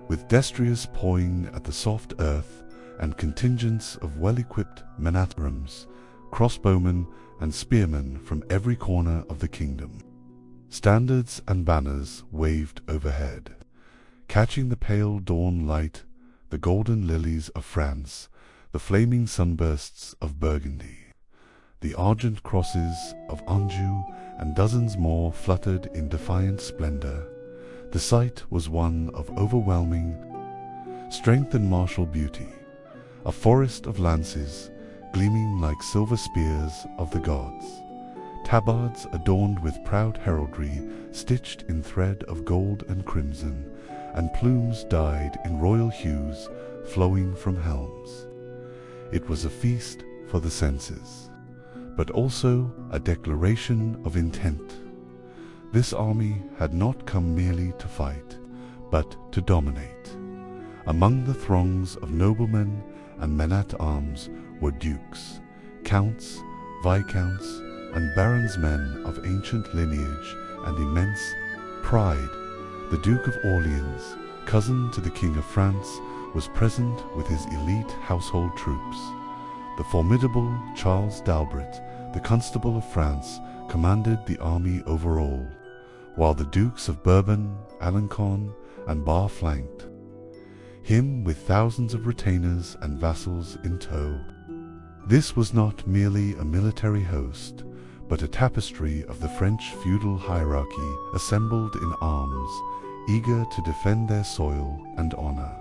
with destriers pawing at the soft earth, and contingents of well-equipped men-at-arms, crossbowmen and spearmen from every corner of the kingdom. Standards and banners waved overhead, catching the pale dawn light, the golden lilies of France, the flaming sunbursts of Burgundy. The argent crosses of Anjou and dozens more fluttered in defiant splendor. The sight was one of overwhelming strength and martial beauty, a forest of lances, gleaming like silver spears of the gods, tabards adorned with proud heraldry stitched in thread of gold and crimson, and plumes dyed in royal hues flowing from helms. It was a feast for the senses, but also a declaration of intent. This army had not come merely to fight, but to dominate. Among the throngs of noblemen and men-at-arms were dukes, counts, viscounts, and barons, men of ancient lineage and immense pride. The Duke of Orleans, cousin to the King of France, was present with his elite household troops. The formidable Charles d'Albret, the Constable of France, commanded the army overall, while the Dukes of Bourbon, Alençon, and Bar flanked him with thousands of retainers and vassals in tow. This was not merely a military host, but a tapestry of the French feudal hierarchy assembled in arms, eager to defend their soil and honor.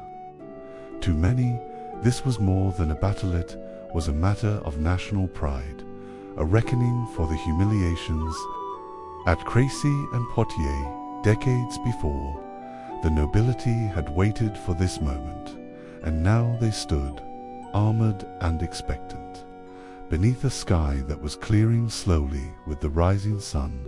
To many, this was more than a battle, it was a matter of national pride, a reckoning for the humiliations. At Crécy and Poitiers, decades before, the nobility had waited for this moment, and now they stood, armored and expectant, beneath a sky that was clearing slowly with the rising sun.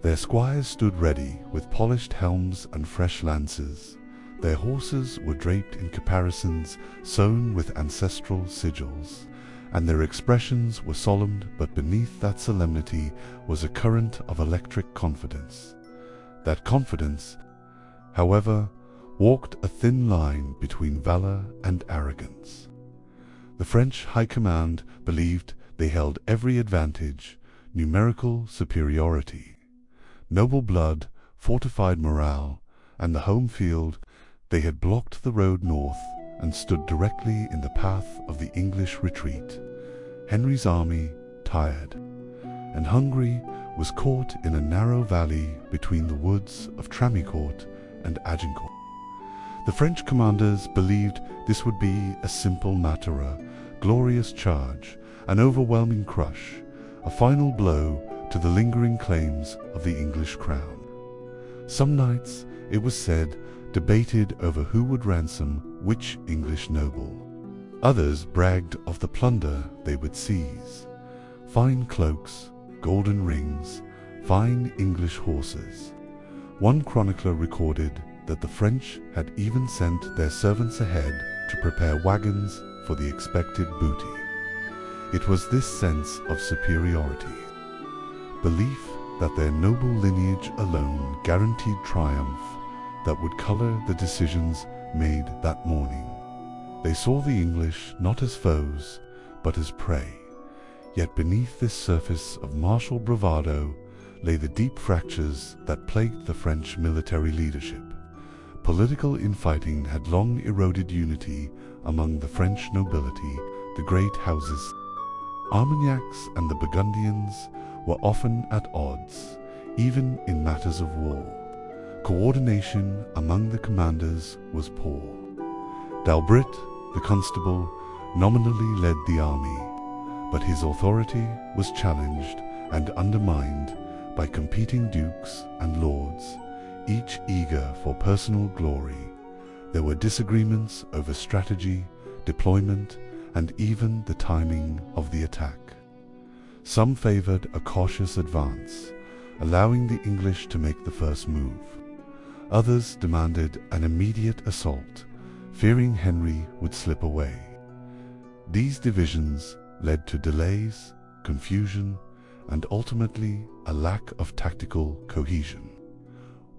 Their squires stood ready with polished helms and fresh lances. Their horses were draped in caparisons sewn with ancestral sigils, and their expressions were solemn, but beneath that solemnity was a current of electric confidence. That confidence, however, walked a thin line between valor and arrogance. The French high command believed they held every advantage: numerical superiority, noble blood, fortified morale, and the home field. They had blocked the road north and stood directly in the path of the English retreat. Henry's army, tired and hungry, was caught in a narrow valley between the woods of Agincourt and Agincourt. The French commanders believed this would be a simple matter, a glorious charge, an overwhelming crush, a final blow to the lingering claims of the English crown. Some knights, it was said, debated over who would ransom which English noble. Others bragged of the plunder they would seize: fine cloaks, golden rings, fine English horses. One chronicler recorded that the French had even sent their servants ahead to prepare wagons for the expected booty. It was this sense of superiority, belief that their noble lineage alone guaranteed triumph, that would color the decisions made that morning. They saw the English not as foes, but as prey. Yet beneath this surface of martial bravado lay the deep fractures that plagued the French military leadership. Political infighting had long eroded unity among the French nobility, the great houses. Armagnacs and the Burgundians were often at odds, even in matters of war. Coordination among the commanders was poor. D'Albret, the constable, nominally led the army, but his authority was challenged and undermined by competing dukes and lords, each eager for personal glory. There were disagreements over strategy, deployment, and even the timing of the attack. Some favored a cautious advance, allowing the English to make the first move. Others demanded an immediate assault, fearing Henry would slip away. These divisions led to delays, confusion, and ultimately a lack of tactical cohesion.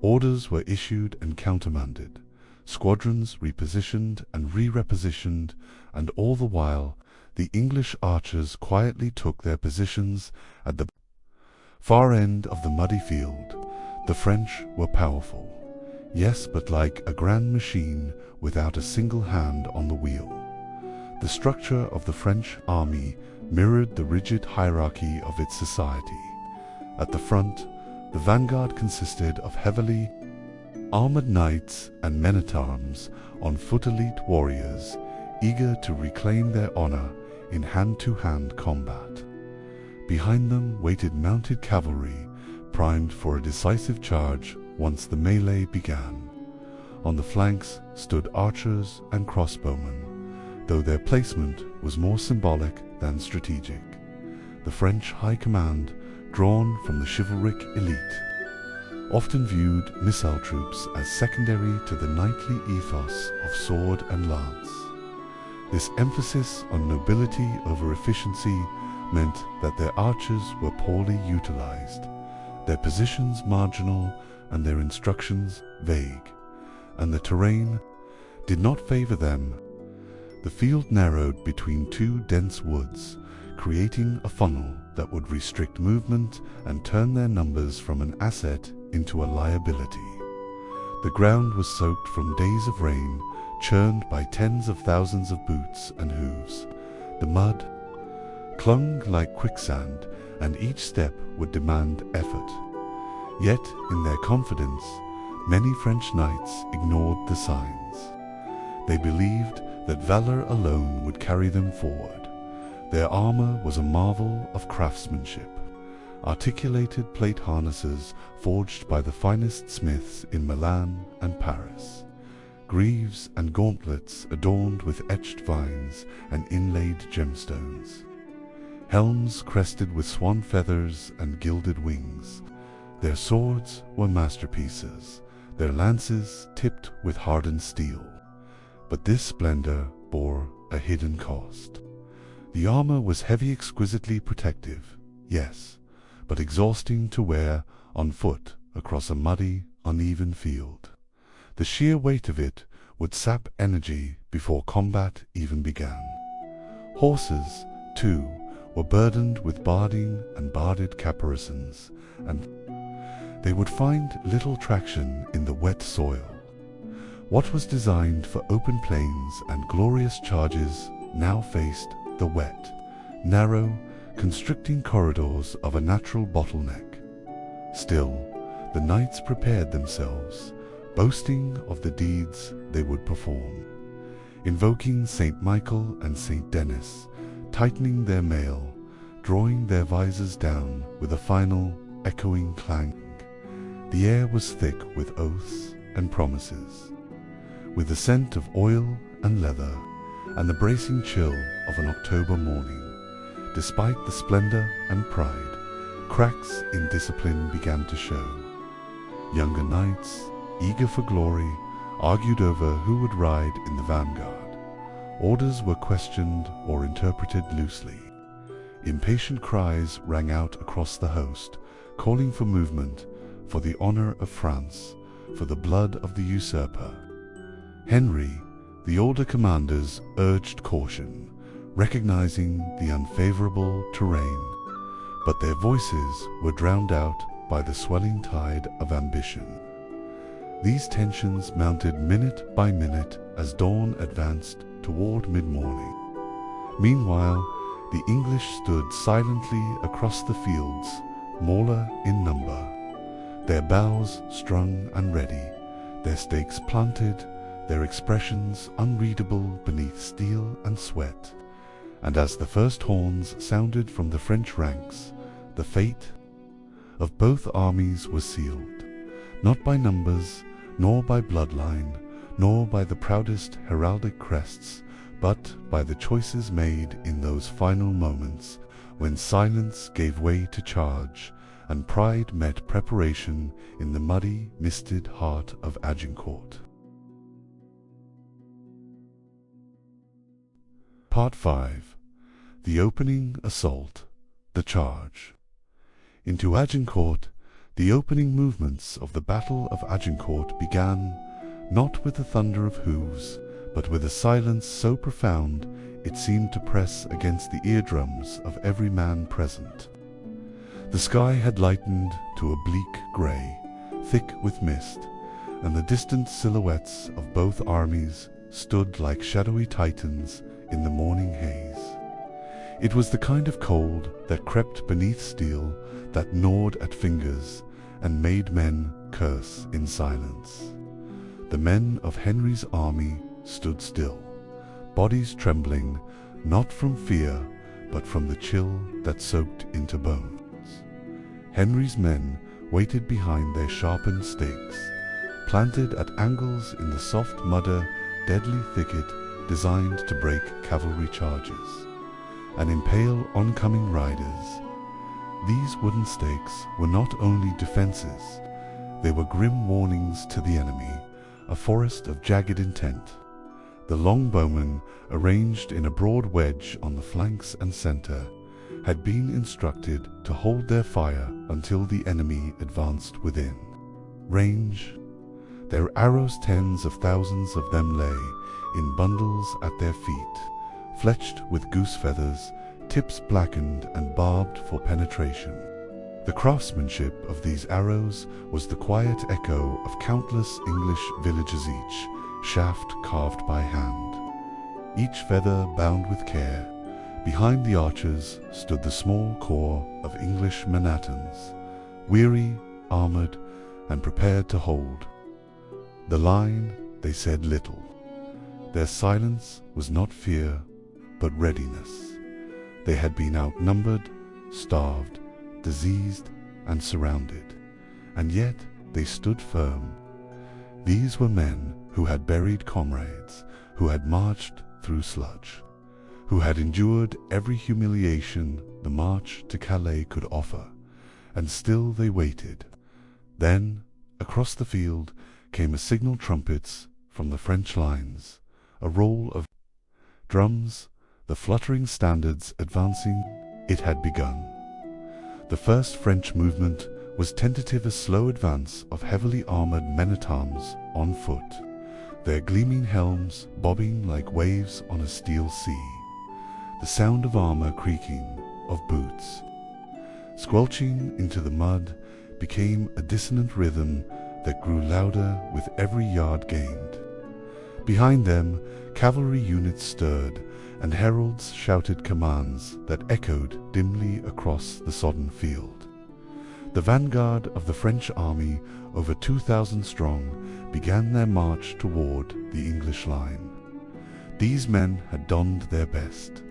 Orders were issued and countermanded, squadrons repositioned and re-repositioned, and all the while the English archers quietly took their positions at the far end of the muddy field. The French were powerful, yes, but like a grand machine without a single hand on the wheel. The structure of the French army mirrored the rigid hierarchy of its society. At the front, the vanguard consisted of heavily armored knights and men-at-arms, on foot elite warriors, eager to reclaim their honor in hand-to-hand combat. Behind them waited mounted cavalry, primed for a decisive charge once the melee began. On the flanks stood archers and crossbowmen, though their placement was more symbolic than strategic. The French high command, drawn from the chivalric elite, often viewed missile troops as secondary to the knightly ethos of sword and lance. This emphasis on nobility over efficiency meant that their archers were poorly utilized, their positions marginal and their instructions vague, and the terrain did not favor them. The field narrowed between two dense woods, creating a funnel that would restrict movement and turn their numbers from an asset into a liability. The ground was soaked from days of rain, churned by tens of thousands of boots and hooves. The mud clung like quicksand, and each step would demand effort. Yet, in their confidence, many French knights ignored the signs. They believed that valor alone would carry them forward. Their armor was a marvel of craftsmanship. Articulated plate harnesses forged by the finest smiths in Milan and Paris. Greaves and gauntlets adorned with etched vines and inlaid gemstones. Helms crested with swan feathers and gilded wings. Their swords were masterpieces, their lances tipped with hardened steel. But this splendor bore a hidden cost. The armor was heavy, exquisitely protective, yes, but exhausting to wear on foot across a muddy, uneven field. The sheer weight of it would sap energy before combat even began. Horses, too, were burdened with barding and barded caparisons, and they would find little traction in the wet soil. What was designed for open plains and glorious charges now faced the wet, narrow, constricting corridors of a natural bottleneck. Still, the knights prepared themselves, boasting of the deeds they would perform, invoking Saint Michael and Saint Denis, tightening their mail, drawing their visors down with a final, echoing clang. The air was thick with oaths and promises, with the scent of oil and leather, and the bracing chill of an October morning. Despite the splendor and pride, cracks in discipline began to show. Younger knights, eager for glory, argued over who would ride in the vanguard. Orders were questioned or interpreted loosely. Impatient cries rang out across the host, calling for movement, for the honor of France, for the blood of the usurper. Henry, the older commanders, urged caution, recognizing the unfavorable terrain, but their voices were drowned out by the swelling tide of ambition. These tensions mounted minute by minute as dawn advanced toward mid-morning. Meanwhile, the English stood silently across the fields, smaller in number, their bows strung and ready, their stakes planted, their expressions unreadable beneath steel and sweat. And as the first horns sounded from the French ranks, the fate of both armies was sealed, not by numbers, nor by bloodline, nor by the proudest heraldic crests, but by the choices made in those final moments when silence gave way to charge, and pride met preparation in the muddy, misted heart of Agincourt. Part 5. The opening assault, the charge. Into Agincourt, the opening movements of the Battle of Agincourt began, not with the thunder of hooves, but with a silence so profound it seemed to press against the eardrums of every man present. The sky had lightened to a bleak grey, thick with mist, and the distant silhouettes of both armies stood like shadowy titans in the morning haze. It was the kind of cold that crept beneath steel, that gnawed at fingers, and made men curse in silence. The men of Henry's army stood still, bodies trembling, not from fear, but from the chill that soaked into bones. Henry's men waited behind their sharpened stakes, planted at angles in the soft mudder, deadly thicket designed to break cavalry charges, and impale oncoming riders. These wooden stakes were not only defenses, they were grim warnings to the enemy, a forest of jagged intent. The longbowmen, arranged in a broad wedge on the flanks and center, had been instructed to hold their fire until the enemy advanced within range. Their arrows, tens of thousands of them, lay in bundles at their feet, fletched with goose feathers, tips blackened and barbed for penetration. The craftsmanship of these arrows was the quiet echo of countless English villages, each shaft carved by hand, each feather bound with care. Behind the archers stood the small corps of English Manhattans, weary, armored, and prepared to hold. The line, they said little. Their silence was not fear, but readiness. They had been outnumbered, starved, diseased, and surrounded, and yet they stood firm. These were men who had buried comrades, who had marched through sludge, who had endured every humiliation the march to Calais could offer, and still they waited. Then, across the field, came a signal trumpets from the French lines, a roll of drums, the fluttering standards advancing. It had begun. The first French movement was tentative, a slow advance of heavily armored men-at-arms on foot, their gleaming helms bobbing like waves on a steel sea, the sound of armor creaking, of boots squelching into the mud became a dissonant rhythm that grew louder with every yard gained. Behind them, cavalry units stirred, and heralds shouted commands that echoed dimly across the sodden field. The vanguard of the French army, over 2,000 strong, began their march toward the English line. These men had donned their best,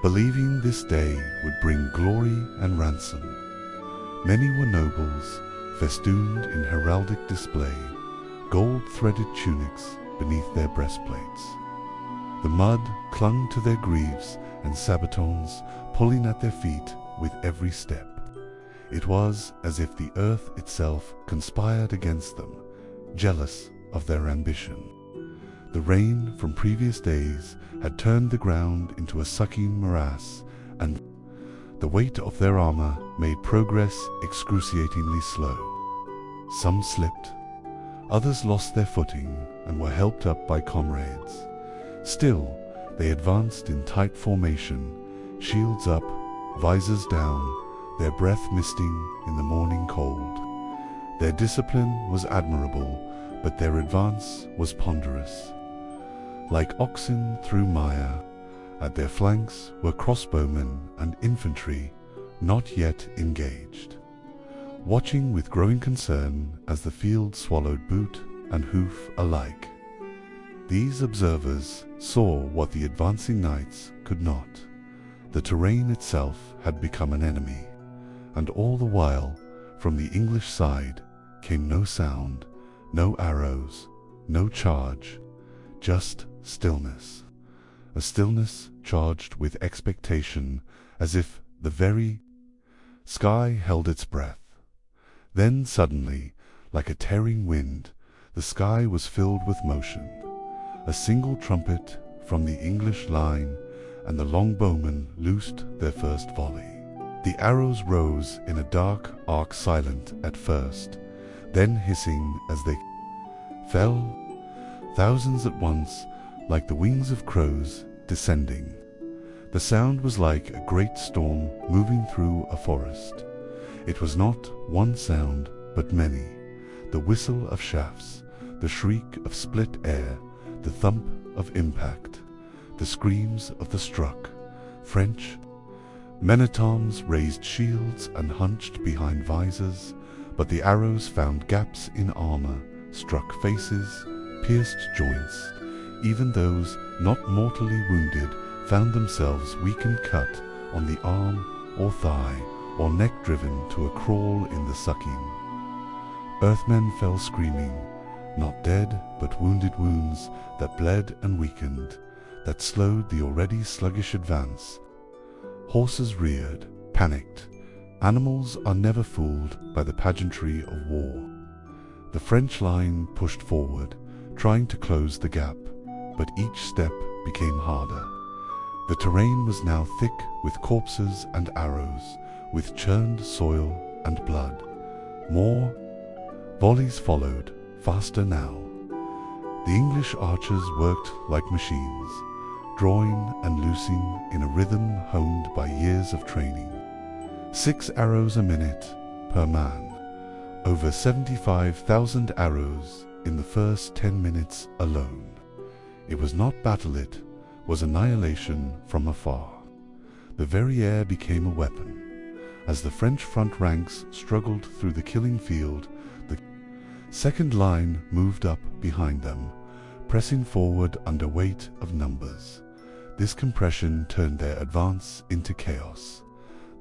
believing this day would bring glory and ransom. Many were nobles, festooned in heraldic display, gold-threaded tunics beneath their breastplates. The mud clung to their greaves and sabatons, pulling at their feet with every step. It was as if the earth itself conspired against them, jealous of their ambition. The rain from previous days had turned the ground into a sucking morass, and the weight of their armor made progress excruciatingly slow. Some slipped, others lost their footing and were helped up by comrades. Still, they advanced in tight formation, shields up, visors down, their breath misting in the morning cold. Their discipline was admirable, but their advance was ponderous. Like oxen through mire, at their flanks were crossbowmen and infantry not yet engaged, watching with growing concern as the field swallowed boot and hoof alike. These observers saw what the advancing knights could not. The terrain itself had become an enemy, and all the while, from the English side, came no sound, no arrows, no charge, just stillness. A stillness charged with expectation, as if the very sky held its breath. Then suddenly, like a tearing wind, the sky was filled with motion. A single trumpet from the English line, and the longbowmen loosed their first volley. The arrows rose in a dark arc, silent at first, then hissing as they fell, thousands at once, like the wings of crows descending. The sound was like a great storm moving through a forest. It was not one sound, but many. The whistle of shafts, the shriek of split air, the thump of impact, the screams of the struck. French men-at-arms raised shields and hunched behind visors, but the arrows found gaps in armor, struck faces, pierced joints. Even those not mortally wounded found themselves weak and cut on the arm or thigh, or neck driven to a crawl in the sucking. Earthmen fell screaming, not dead, but wounded wounds that bled and weakened, that slowed the already sluggish advance. Horses reared, panicked. Animals are never fooled by the pageantry of war. The French line pushed forward, trying to close the gap, but each step became harder. The terrain was now thick with corpses and arrows, with churned soil and blood. More volleys followed, faster now. The English archers worked like machines, drawing and loosing in a rhythm honed by years of training. 6 arrows a minute per man. Over 75,000 arrows in the first 10 minutes alone. It was not battle, it was annihilation from afar. The very air became a weapon. As the French front ranks struggled through the killing field, the second line moved up behind them, pressing forward under weight of numbers. This compression turned their advance into chaos.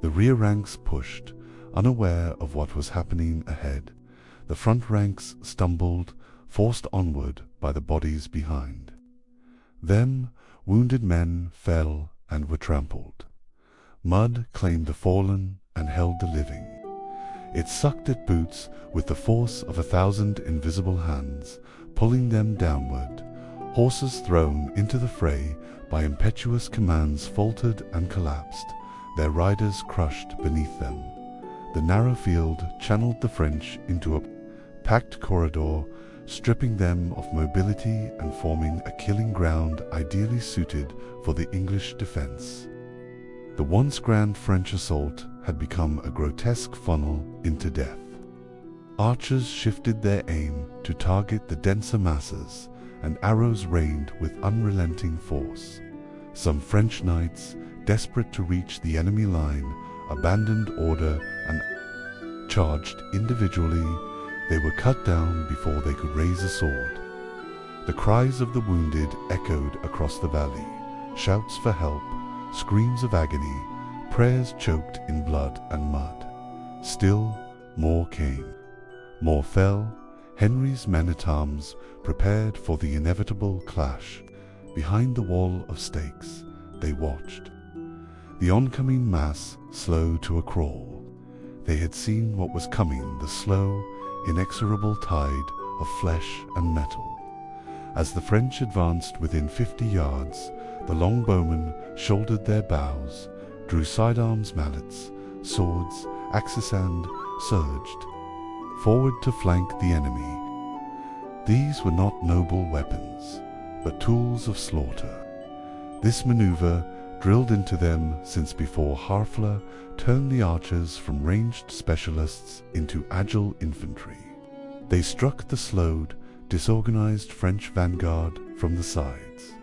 The rear ranks pushed, unaware of what was happening ahead. The front ranks stumbled, forced onward by the bodies behind them. Wounded men fell and were trampled. Mud claimed the fallen and held the living. It sucked at boots with the force of 1,000 invisible hands, pulling them downward. Horses thrown into the fray by impetuous commands faltered and collapsed, their riders crushed beneath them. The narrow field channeled the French into a packed corridor, stripping them of mobility and forming a killing ground ideally suited for the English defense. The once grand French assault had become a grotesque funnel into death. Archers shifted their aim to target the denser masses, and arrows rained with unrelenting force. Some French knights, desperate to reach the enemy line, abandoned order and charged individually. They were cut down before they could raise a sword. The cries of the wounded echoed across the valley, shouts for help, screams of agony, prayers choked in blood and mud. Still, more came. More fell. Henry's men-at-arms prepared for the inevitable clash. Behind the wall of stakes, they watched. The oncoming mass slow to a crawl. They had seen what was coming, the slow, inexorable tide of flesh and metal. As the French advanced within 50 yards, the longbowmen shouldered their bows, drew sidearms, mallets, swords, axes, and surged forward to flank the enemy. These were not noble weapons, but tools of slaughter. This maneuver, drilled into them since before Harfleur, turned the archers from ranged specialists into agile infantry. They struck the slowed, disorganized French vanguard from the sides,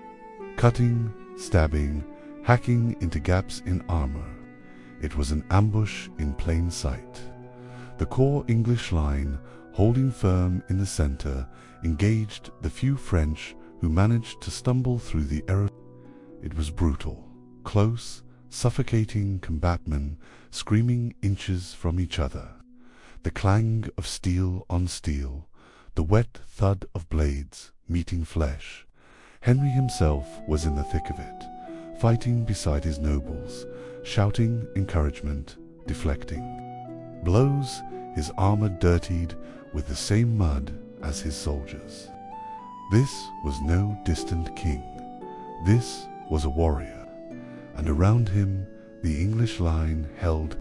cutting, stabbing, hacking into gaps in armor. It was an ambush in plain sight. The core English line, holding firm in the center, engaged the few French who managed to stumble through the error. It was brutal, close, suffocating combatmen screaming inches from each other. The clang of steel on steel, the wet thud of blades meeting flesh. Henry himself was in the thick of it, fighting beside his nobles, shouting encouragement, deflecting blows, his armor dirtied with the same mud as his soldiers. This was no distant king. This was a warrior, and around him the English line held,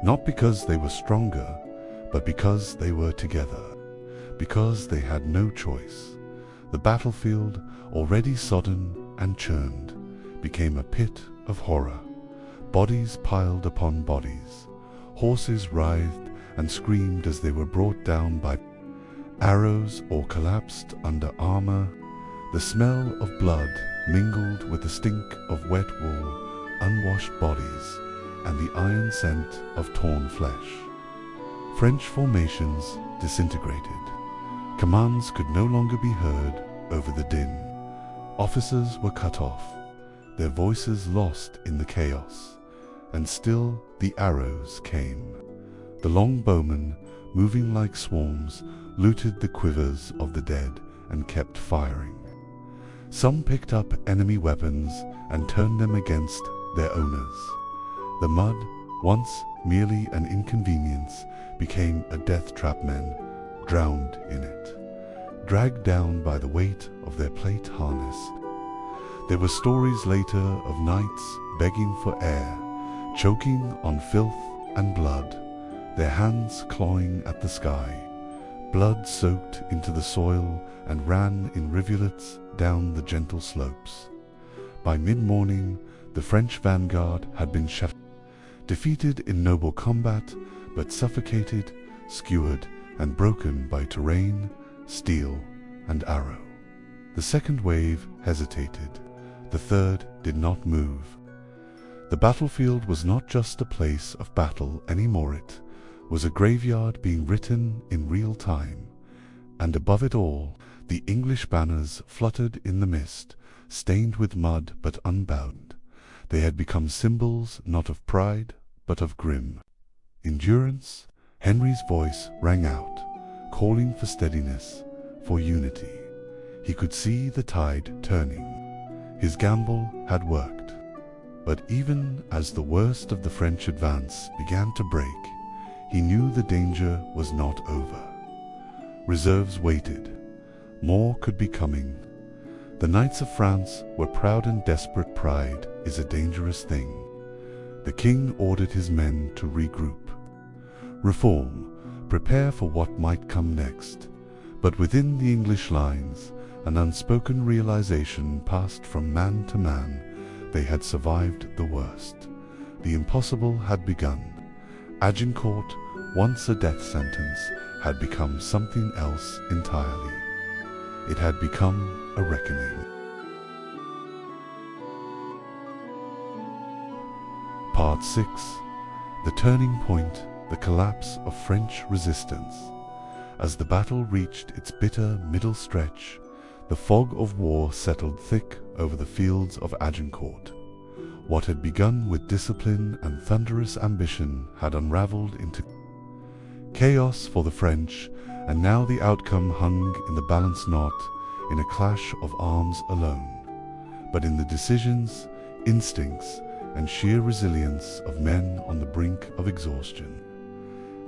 not because they were stronger, but because they were together, because they had no choice. The battlefield, already sodden and churned, became a pit of horror. Bodies piled upon bodies. Horses writhed and screamed as they were brought down by arrows or collapsed under armor. The smell of blood mingled with the stink of wet wool, unwashed bodies, and the iron scent of torn flesh. French formations disintegrated. Commands could no longer be heard over the din. Officers were cut off, their voices lost in the chaos. And still the arrows came. The longbowmen, moving like swarms, looted the quivers of the dead and kept firing. Some picked up enemy weapons and turned them against their owners. The mud, once merely an inconvenience, became a death trap. Men drowned in it, dragged down by the weight of their plate harness. There were stories later of knights begging for air, choking on filth and blood, their hands clawing at the sky. Blood soaked into the soil and ran in rivulets down the gentle slopes. By mid-morning, the French vanguard had been defeated in noble combat, but suffocated, skewered, and broken by terrain, steel, and arrow. The second wave hesitated. The third did not move. The battlefield was not just a place of battle anymore. It was a graveyard being written in real time. And above it all, the English banners fluttered in the mist, stained with mud but unbound. They had become symbols not of pride, but of grim endurance. Henry's voice rang out, calling for steadiness, for unity. He could see the tide turning. His gamble had worked. But even as the worst of the French advance began to break, he knew the danger was not over. Reserves waited. More could be coming. The Knights of France were proud and desperate. Pride is a dangerous thing. The king ordered his men to regroup. Reform, prepare for what might come next. But within the English lines, an unspoken realization passed from man to man. They had survived the worst. The impossible had begun. Agincourt, once a death sentence, had become something else entirely. It had become a reckoning. Part 6. The turning point, the collapse of French resistance. As the battle reached its bitter middle stretch, the fog of war settled thick over the fields of Agincourt. What had begun with discipline and thunderous ambition had unraveled into chaos for the French, and now the outcome hung in the balance not in a clash of arms alone, but in the decisions, instincts, and sheer resilience of men on the brink of exhaustion.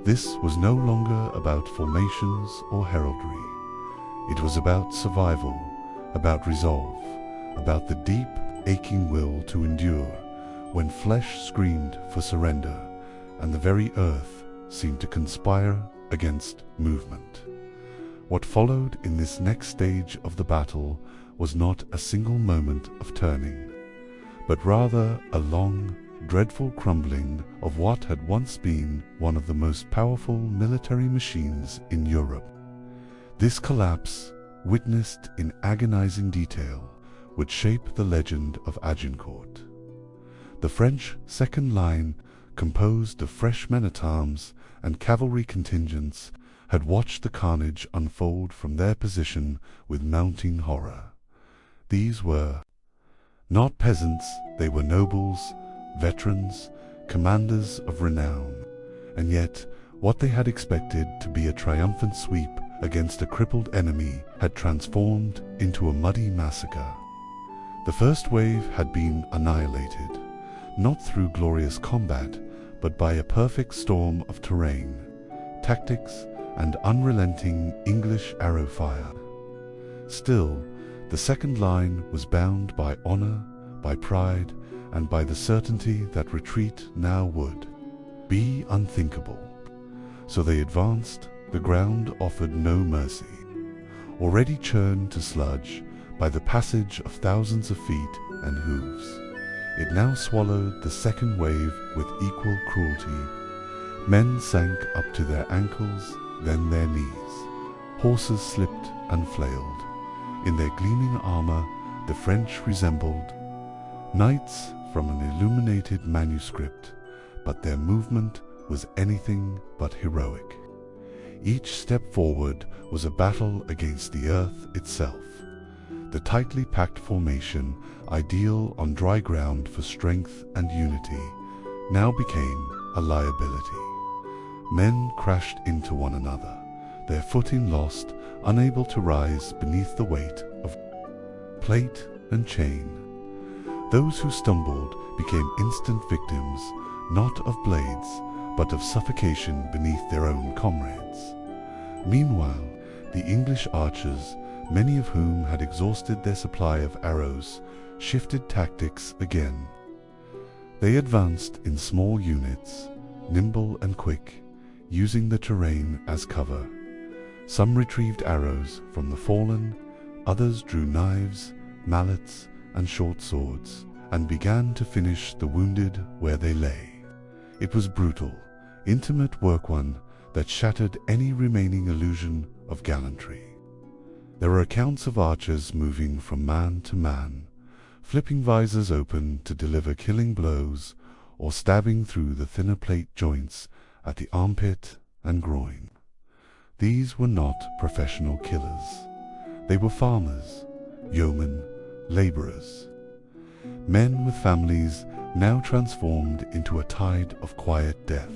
This was no longer about formations or heraldry. It was about survival, about resolve, about the deep, aching will to endure when flesh screamed for surrender and the very earth seemed to conspire against movement. What followed in this next stage of the battle was not a single moment of turning, but rather a long, dreadful crumbling of what had once been one of the most powerful military machines in Europe. This collapse, witnessed in agonizing detail, would shape the legend of Agincourt. The French second line, composed of fresh men-at-arms and cavalry contingents, had watched the carnage unfold from their position with mounting horror. These were not peasants, they were nobles, veterans, commanders of renown, and yet what they had expected to be a triumphant sweep against a crippled enemy had transformed into a muddy massacre. The first wave had been annihilated, not through glorious combat, but by a perfect storm of terrain, tactics, and unrelenting English arrow fire. Still, the second line was bound by honor, by pride, and by the certainty that retreat now would be unthinkable. So they advanced. The ground offered no mercy. Already churned to sludge by the passage of thousands of feet and hooves, it now swallowed the second wave with equal cruelty. Men sank up to their ankles, then their knees. Horses slipped and flailed. In their gleaming armor, the French resembled knights from an illuminated manuscript, but their movement was anything but heroic. Each step forward was a battle against the earth itself. The tightly packed formation, ideal on dry ground for strength and unity, now became a liability. Men crashed into one another, their footing lost, unable to rise beneath the weight of plate and chain. Those who stumbled became instant victims, not of blades, but of suffocation beneath their own comrades. Meanwhile, the English archers, many of whom had exhausted their supply of arrows, shifted tactics again. They advanced in small units, nimble and quick, using the terrain as cover. Some retrieved arrows from the fallen, others drew knives, mallets, and short swords, and began to finish the wounded where they lay. It was brutal, intimate work, one that shattered any remaining illusion of gallantry. There are accounts of archers moving from man to man, flipping visors open to deliver killing blows, or stabbing through the thinner plate joints at the armpit and groin. These were not professional killers. They were farmers, yeomen, laborers. Men with families now transformed into a tide of quiet death,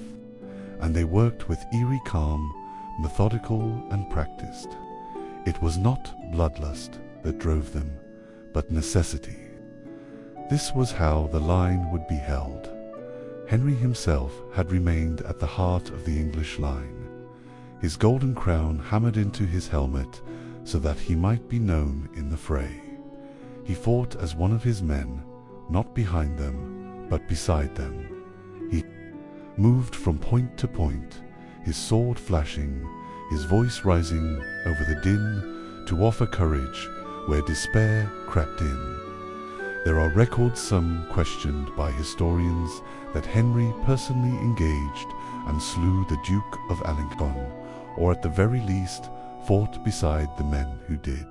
and they worked with eerie calm, methodical and practiced. It was not bloodlust that drove them, but necessity. This was how the line would be held. Henry himself had remained at the heart of the English line, his golden crown hammered into his helmet so that he might be known in the fray. He fought as one of his men, not behind them, but beside them. He moved from point to point, his sword flashing, his voice rising over the din to offer courage where despair crept in. There are records, some questioned by historians, that Henry personally engaged and slew the Duke of Alençon, or at the very least fought beside the men who did.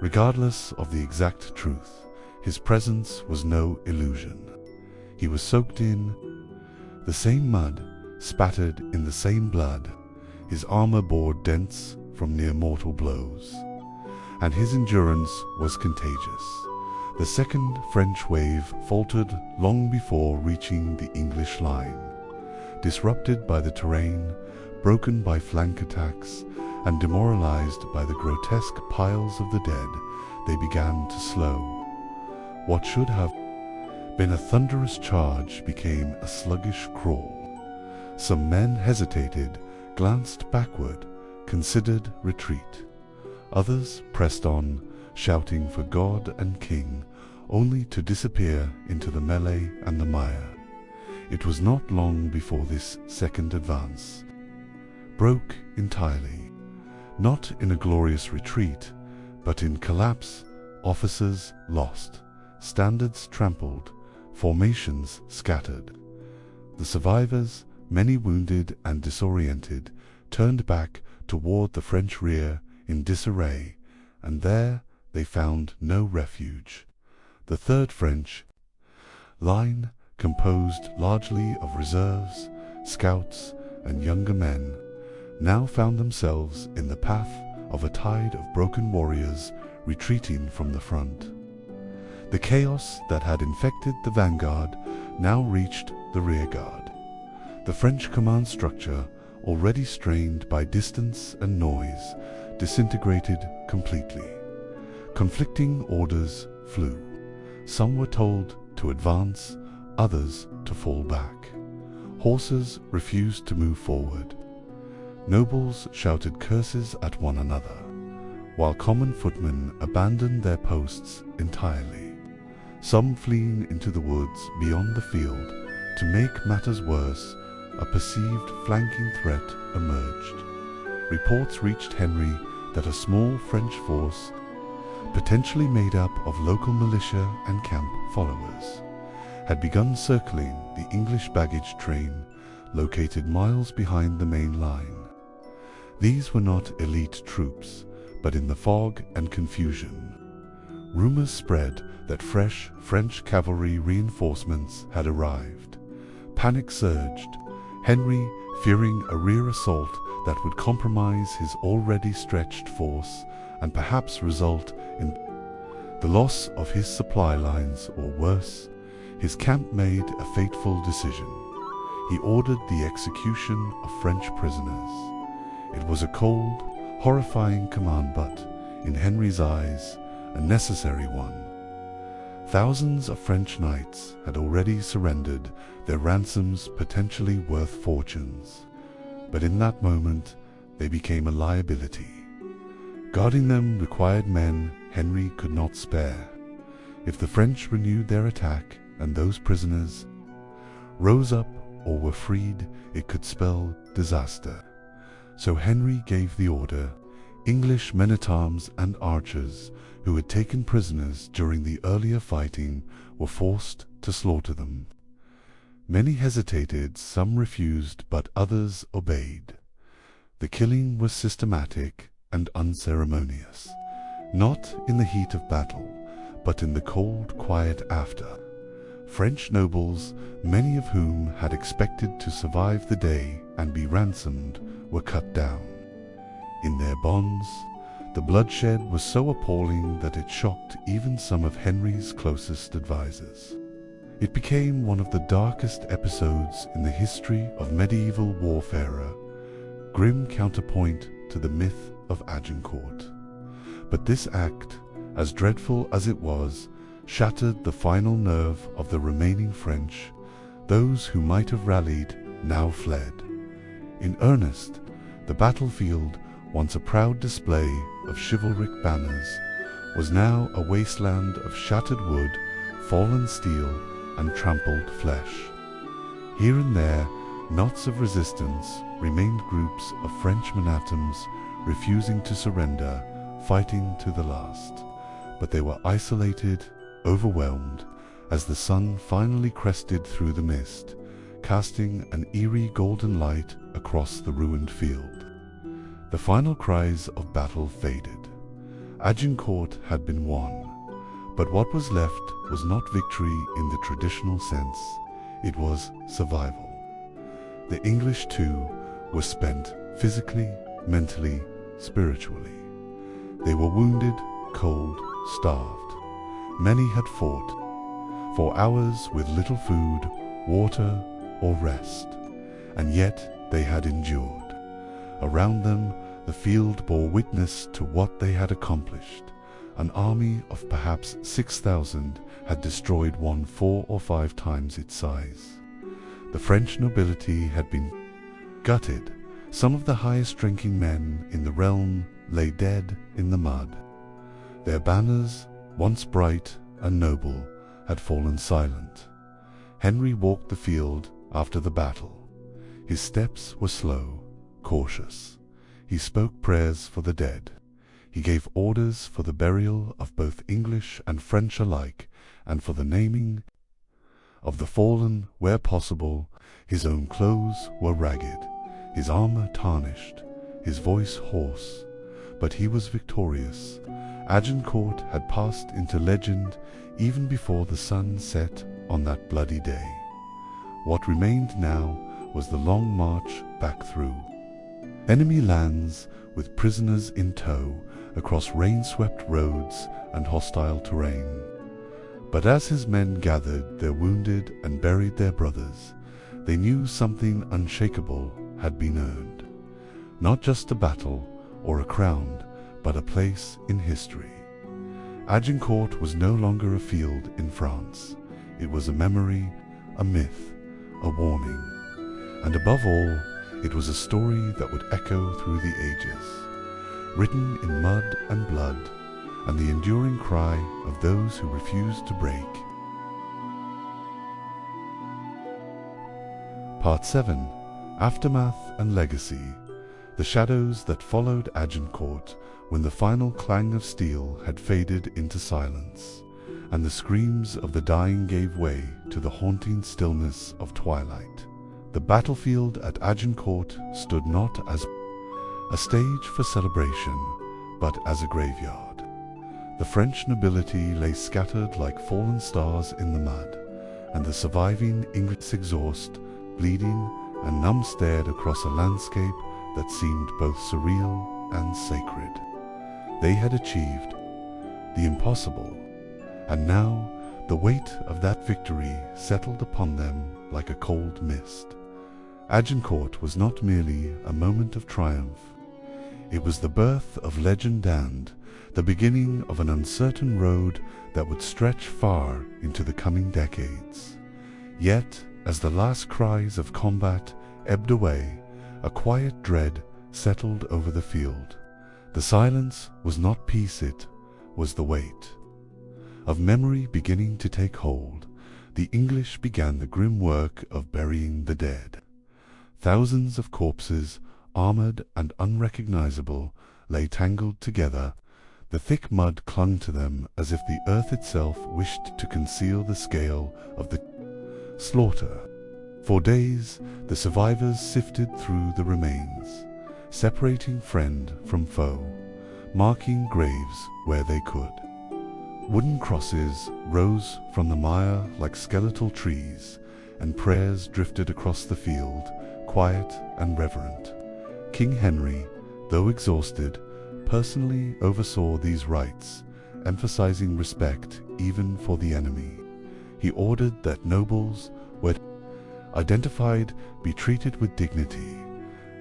Regardless of the exact truth, his presence was no illusion. He was soaked in the same mud, spattered in the same blood. His armor bore dents from near mortal blows, and his endurance was contagious. The second French wave faltered long before reaching the English line. Disrupted by the terrain, broken by flank attacks, and demoralized by the grotesque piles of the dead, they began to slow. What should have been a thunderous charge became a sluggish crawl. Some men hesitated, glanced backward, considered retreat. Others pressed on, shouting for God and King, only to disappear into the melee and the mire. It was not long before this second advance broke entirely, not in a glorious retreat, but in collapse. Officers lost, standards trampled, formations scattered. The survivors, many wounded and disoriented, turned back toward the French rear in disarray, and there they found no refuge. The third French line, composed largely of reserves, scouts, and younger men, now found themselves in the path of a tide of broken warriors retreating from the front. The chaos that had infected the vanguard now reached the rearguard. The French command structure, already strained by distance and noise, disintegrated completely. Conflicting orders flew. Some were told to advance, others to fall back. Horses refused to move forward. Nobles shouted curses at one another, while common footmen abandoned their posts entirely, some fleeing into the woods beyond the field. To make matters worse, a perceived flanking threat emerged. Reports reached Henry that a small French force, potentially made up of local militia and camp followers, had begun circling the English baggage train located miles behind the main line. These were not elite troops, but in the fog and confusion, rumors spread that fresh French cavalry reinforcements had arrived. Panic surged. Henry, fearing a rear assault that would compromise his already stretched force and perhaps result in the loss of his supply lines, or worse, his camp made a fateful decision. He ordered the execution of French prisoners. It was a cold, horrifying command, but, in Henry's eyes, a necessary one. Thousands of French knights had already surrendered, their ransoms potentially worth fortunes. But in that moment, they became a liability. Guarding them required men Henry could not spare. If the French renewed their attack and those prisoners rose up or were freed, it could spell disaster. So Henry gave the order. English men-at-arms and archers who had taken prisoners during the earlier fighting were forced to slaughter them. Many hesitated, some refused, but others obeyed. The killing was systematic and unceremonious, not in the heat of battle, but in the cold quiet after. French nobles, many of whom had expected to survive the day and be ransomed, were cut down. In their bonds, the bloodshed was so appalling that it shocked even some of Henry's closest advisors. It became one of the darkest episodes in the history of medieval warfare, a grim counterpoint to the myth of Agincourt. But this act, as dreadful as it was, shattered the final nerve of the remaining French. Those who might have rallied now fled. In earnest, the battlefield, once a proud display of chivalric banners, was now a wasteland of shattered wood, fallen steel, and trampled flesh. Here and there, knots of resistance remained, groups of Frenchmen atoms refusing to surrender, fighting to the last. But they were isolated, overwhelmed, as the sun finally crested through the mist, casting an eerie golden light across the ruined field. The final cries of battle faded. Agincourt had been won, but what was left was not victory in the traditional sense. It was survival. The English, too, were spent physically, mentally, spiritually. They were wounded, cold, starved. Many had fought for hours with little food, water, or rest, and yet they had endured. Around them, the field bore witness to what they had accomplished. An army of perhaps 6,000 had destroyed one 4 or 5 times its size. The French nobility had been gutted. Some of the highest-ranking men in the realm lay dead in the mud. Their banners, once bright and noble, had fallen silent. Henry walked the field after the battle. His steps were slow, cautious. He spoke prayers for the dead. He gave orders for the burial of both English and French alike, and for the naming of the fallen where possible. His own clothes were ragged, his armor tarnished, his voice hoarse, but he was victorious. Agincourt had passed into legend even before the sun set on that bloody day. What remained now was the long march back through enemy lands, with prisoners in tow, across rain-swept roads and hostile terrain. But as his men gathered their wounded and buried their brothers, they knew something unshakable had been earned. Not just a battle or a crown, but a place in history. Agincourt was no longer a field in France. It was a memory, a myth, a warning. And above all, it was a story that would echo through the ages, written in mud and blood, and the enduring cry of those who refused to break. Part 7. Aftermath and Legacy. The shadows that followed Agincourt when the final clang of steel had faded into silence, and the screams of the dying gave way to the haunting stillness of twilight. The battlefield at Agincourt stood not as a stage for celebration, but as a graveyard. The French nobility lay scattered like fallen stars in the mud, and the surviving English exhaust, bleeding and numb, stared across a landscape that seemed both surreal and sacred. They had achieved the impossible, and now the weight of that victory settled upon them like a cold mist. Agincourt was not merely a moment of triumph. It was the birth of legend and the beginning of an uncertain road that would stretch far into the coming decades. Yet, as the last cries of combat ebbed away, a quiet dread settled over the field. The silence was not peace, it was the weight of memory beginning to take hold. The English began the grim work of burying the dead. Thousands of corpses, armored and unrecognizable, lay tangled together. The thick mud clung to them as if the earth itself wished to conceal the scale of the slaughter. For days, the survivors sifted through the remains, separating friend from foe, marking graves where they could. Wooden crosses rose from the mire like skeletal trees, and prayers drifted across the field, quiet and reverent. King Henry, though exhausted, personally oversaw these rites, emphasizing respect even for the enemy. He ordered that nobles were identified be treated with dignity,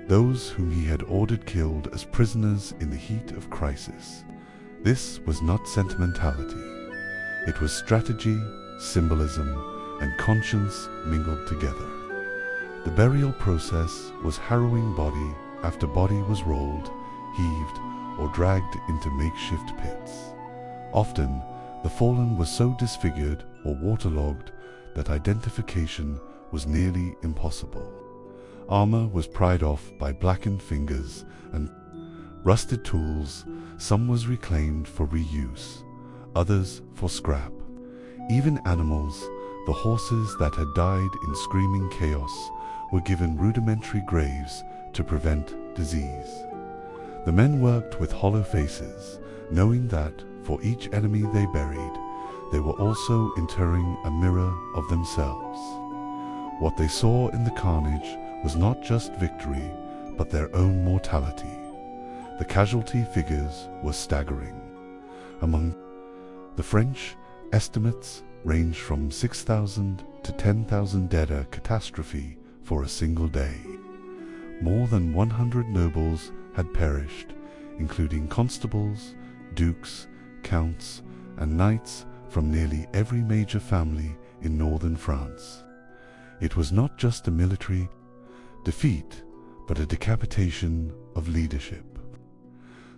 those whom he had ordered killed as prisoners in the heat of crisis. This was not sentimentality. It was strategy, symbolism, and conscience mingled together. The burial process was harrowing. Body after body was rolled, heaved, or dragged into makeshift pits. Often, the fallen was so disfigured or waterlogged that identification was nearly impossible. Armor was pried off by blackened fingers and rusted tools. Some was reclaimed for reuse, others for scrap. Even animals, the horses that had died in screaming chaos, were given rudimentary graves to prevent disease. The men worked with hollow faces, knowing that for each enemy they buried, they were also interring a mirror of themselves. What they saw in the carnage was not just victory, but their own mortality. The casualty figures were staggering. Among the French, estimates ranged from 6,000 to 10,000 dead, a catastrophe for a single day. More than 100 nobles had perished, including constables, dukes, counts, and knights from nearly every major family in northern France. It was not just a military defeat, but a decapitation of leadership.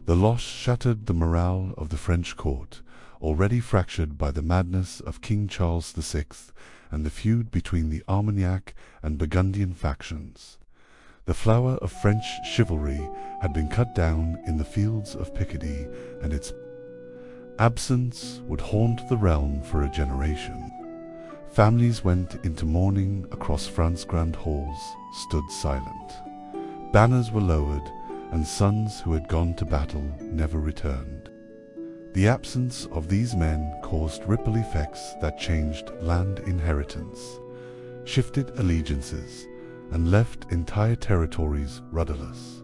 The loss shattered the morale of the French court, already fractured by the madness of King Charles VI and the feud between the Armagnac and Burgundian factions. The flower of French chivalry had been cut down in the fields of Picardy, and its absence would haunt the realm for a generation. Families went into mourning across France's grand halls, stood silent. Banners were lowered, and sons who had gone to battle never returned. The absence of these men caused ripple effects that changed land inheritance, shifted allegiances, and left entire territories rudderless.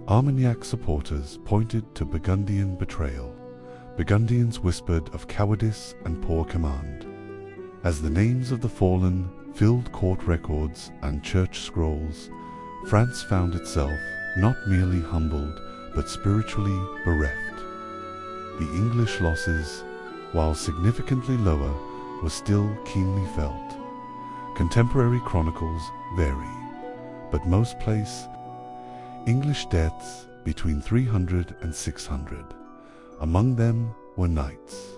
Armagnac supporters pointed to Burgundian betrayal. Burgundians whispered of cowardice and poor command. As the names of the fallen filled court records and church scrolls, France found itself not merely humbled, but spiritually bereft. The English losses, while significantly lower, were still keenly felt. Contemporary chronicles vary, but most place English deaths between 300 and 600. Among them were knights,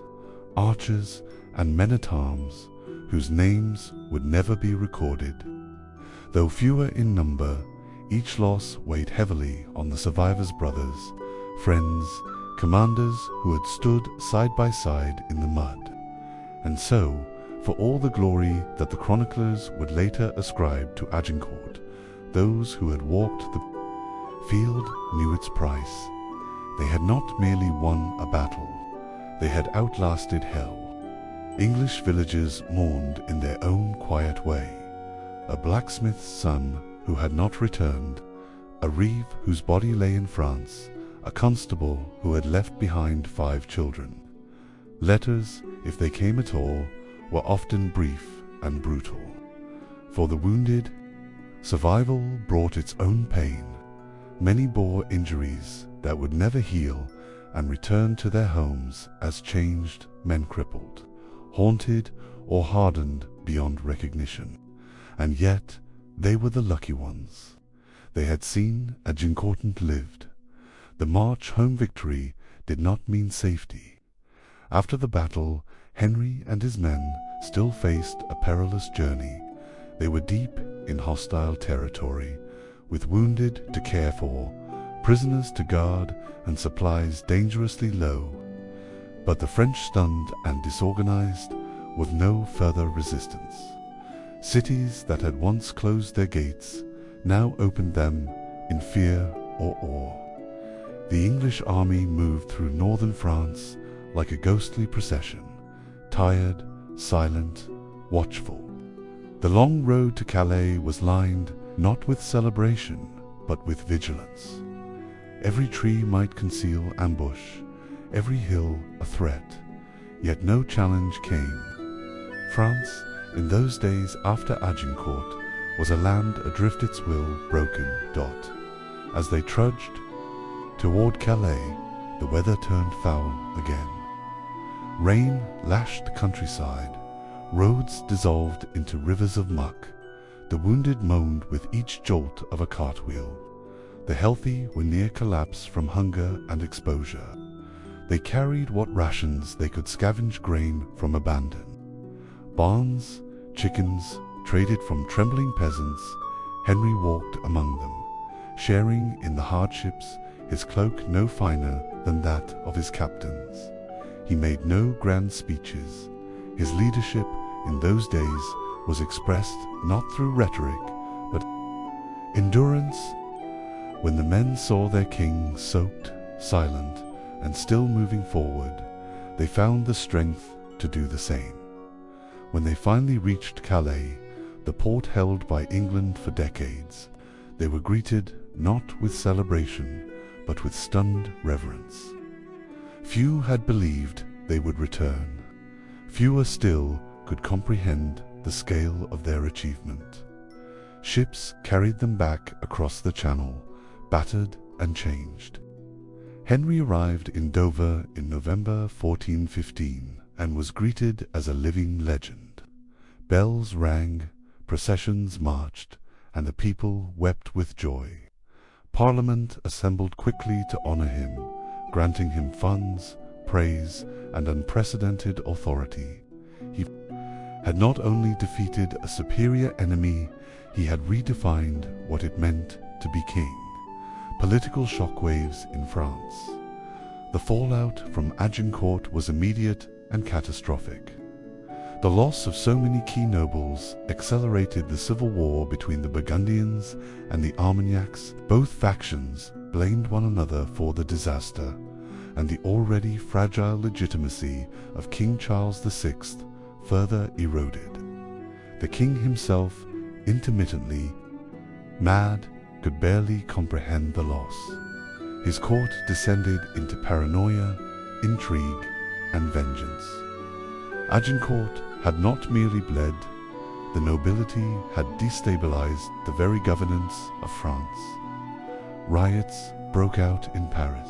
archers, and men-at-arms whose names would never be recorded. Though fewer in number, each loss weighed heavily on the survivors' brothers, friends, commanders who had stood side by side in the mud. And so, for all the glory that the chroniclers would later ascribe to Agincourt, those who had walked the field knew its price. They had not merely won a battle, they had outlasted hell. English villages mourned in their own quiet way. A blacksmith's son who had not returned, a reeve whose body lay in France, a constable who had left behind 5 children. Letters, if they came at all, were often brief and brutal. For the wounded, survival brought its own pain. Many bore injuries that would never heal and returned to their homes as changed men, crippled, haunted, or hardened beyond recognition. And yet, they were the lucky ones. They had seen Agincourt and lived. The march home victory did not mean safety. After the battle, Henry and his men still faced a perilous journey. They were deep in hostile territory, with wounded to care for, prisoners to guard, and supplies dangerously low. But the French, stunned and disorganized, with no further resistance. Cities that had once closed their gates now opened them in fear or awe. The English army moved through northern France like a ghostly procession, tired, silent, watchful. The long road to Calais was lined not with celebration, but with vigilance. Every tree might conceal ambush, every hill a threat, yet no challenge came. France, in those days after Agincourt, was a land adrift, its will broken. As they trudged toward Calais, the weather turned foul again. Rain lashed the countryside, roads dissolved into rivers of muck. The wounded moaned with each jolt of a cartwheel. The healthy were near collapse from hunger and exposure. They carried what rations they could scavenge, grain from abandon. Barns, chickens traded from trembling peasants, Henry walked among them, sharing in the hardships, his cloak no finer than that of his captains. He made no grand speeches. His leadership in those days was expressed not through rhetoric, but endurance. When the men saw their king soaked, silent, and still moving forward, they found the strength to do the same. When they finally reached Calais, the port held by England for decades, they were greeted not with celebration, but with stunned reverence. Few had believed they would return. Fewer still could comprehend the scale of their achievement. Ships carried them back across the Channel, battered and changed. Henry arrived in Dover in November 1415 and was greeted as a living legend. Bells rang, processions marched, and the people wept with joy. Parliament assembled quickly to honor him, granting him funds, praise, and unprecedented authority. He had not only defeated a superior enemy, he had redefined what it meant to be king. Political shockwaves in France. The fallout from Agincourt was immediate and catastrophic. The loss of so many key nobles accelerated the civil war between the Burgundians and the Armagnacs. Both factions blamed one another for the disaster, and the already fragile legitimacy of King Charles VI further eroded. The king himself, intermittently mad, could barely comprehend the loss. His court descended into paranoia, intrigue, and vengeance. Agincourt had not merely bled, the nobility had destabilized the very governance of France. Riots broke out in Paris.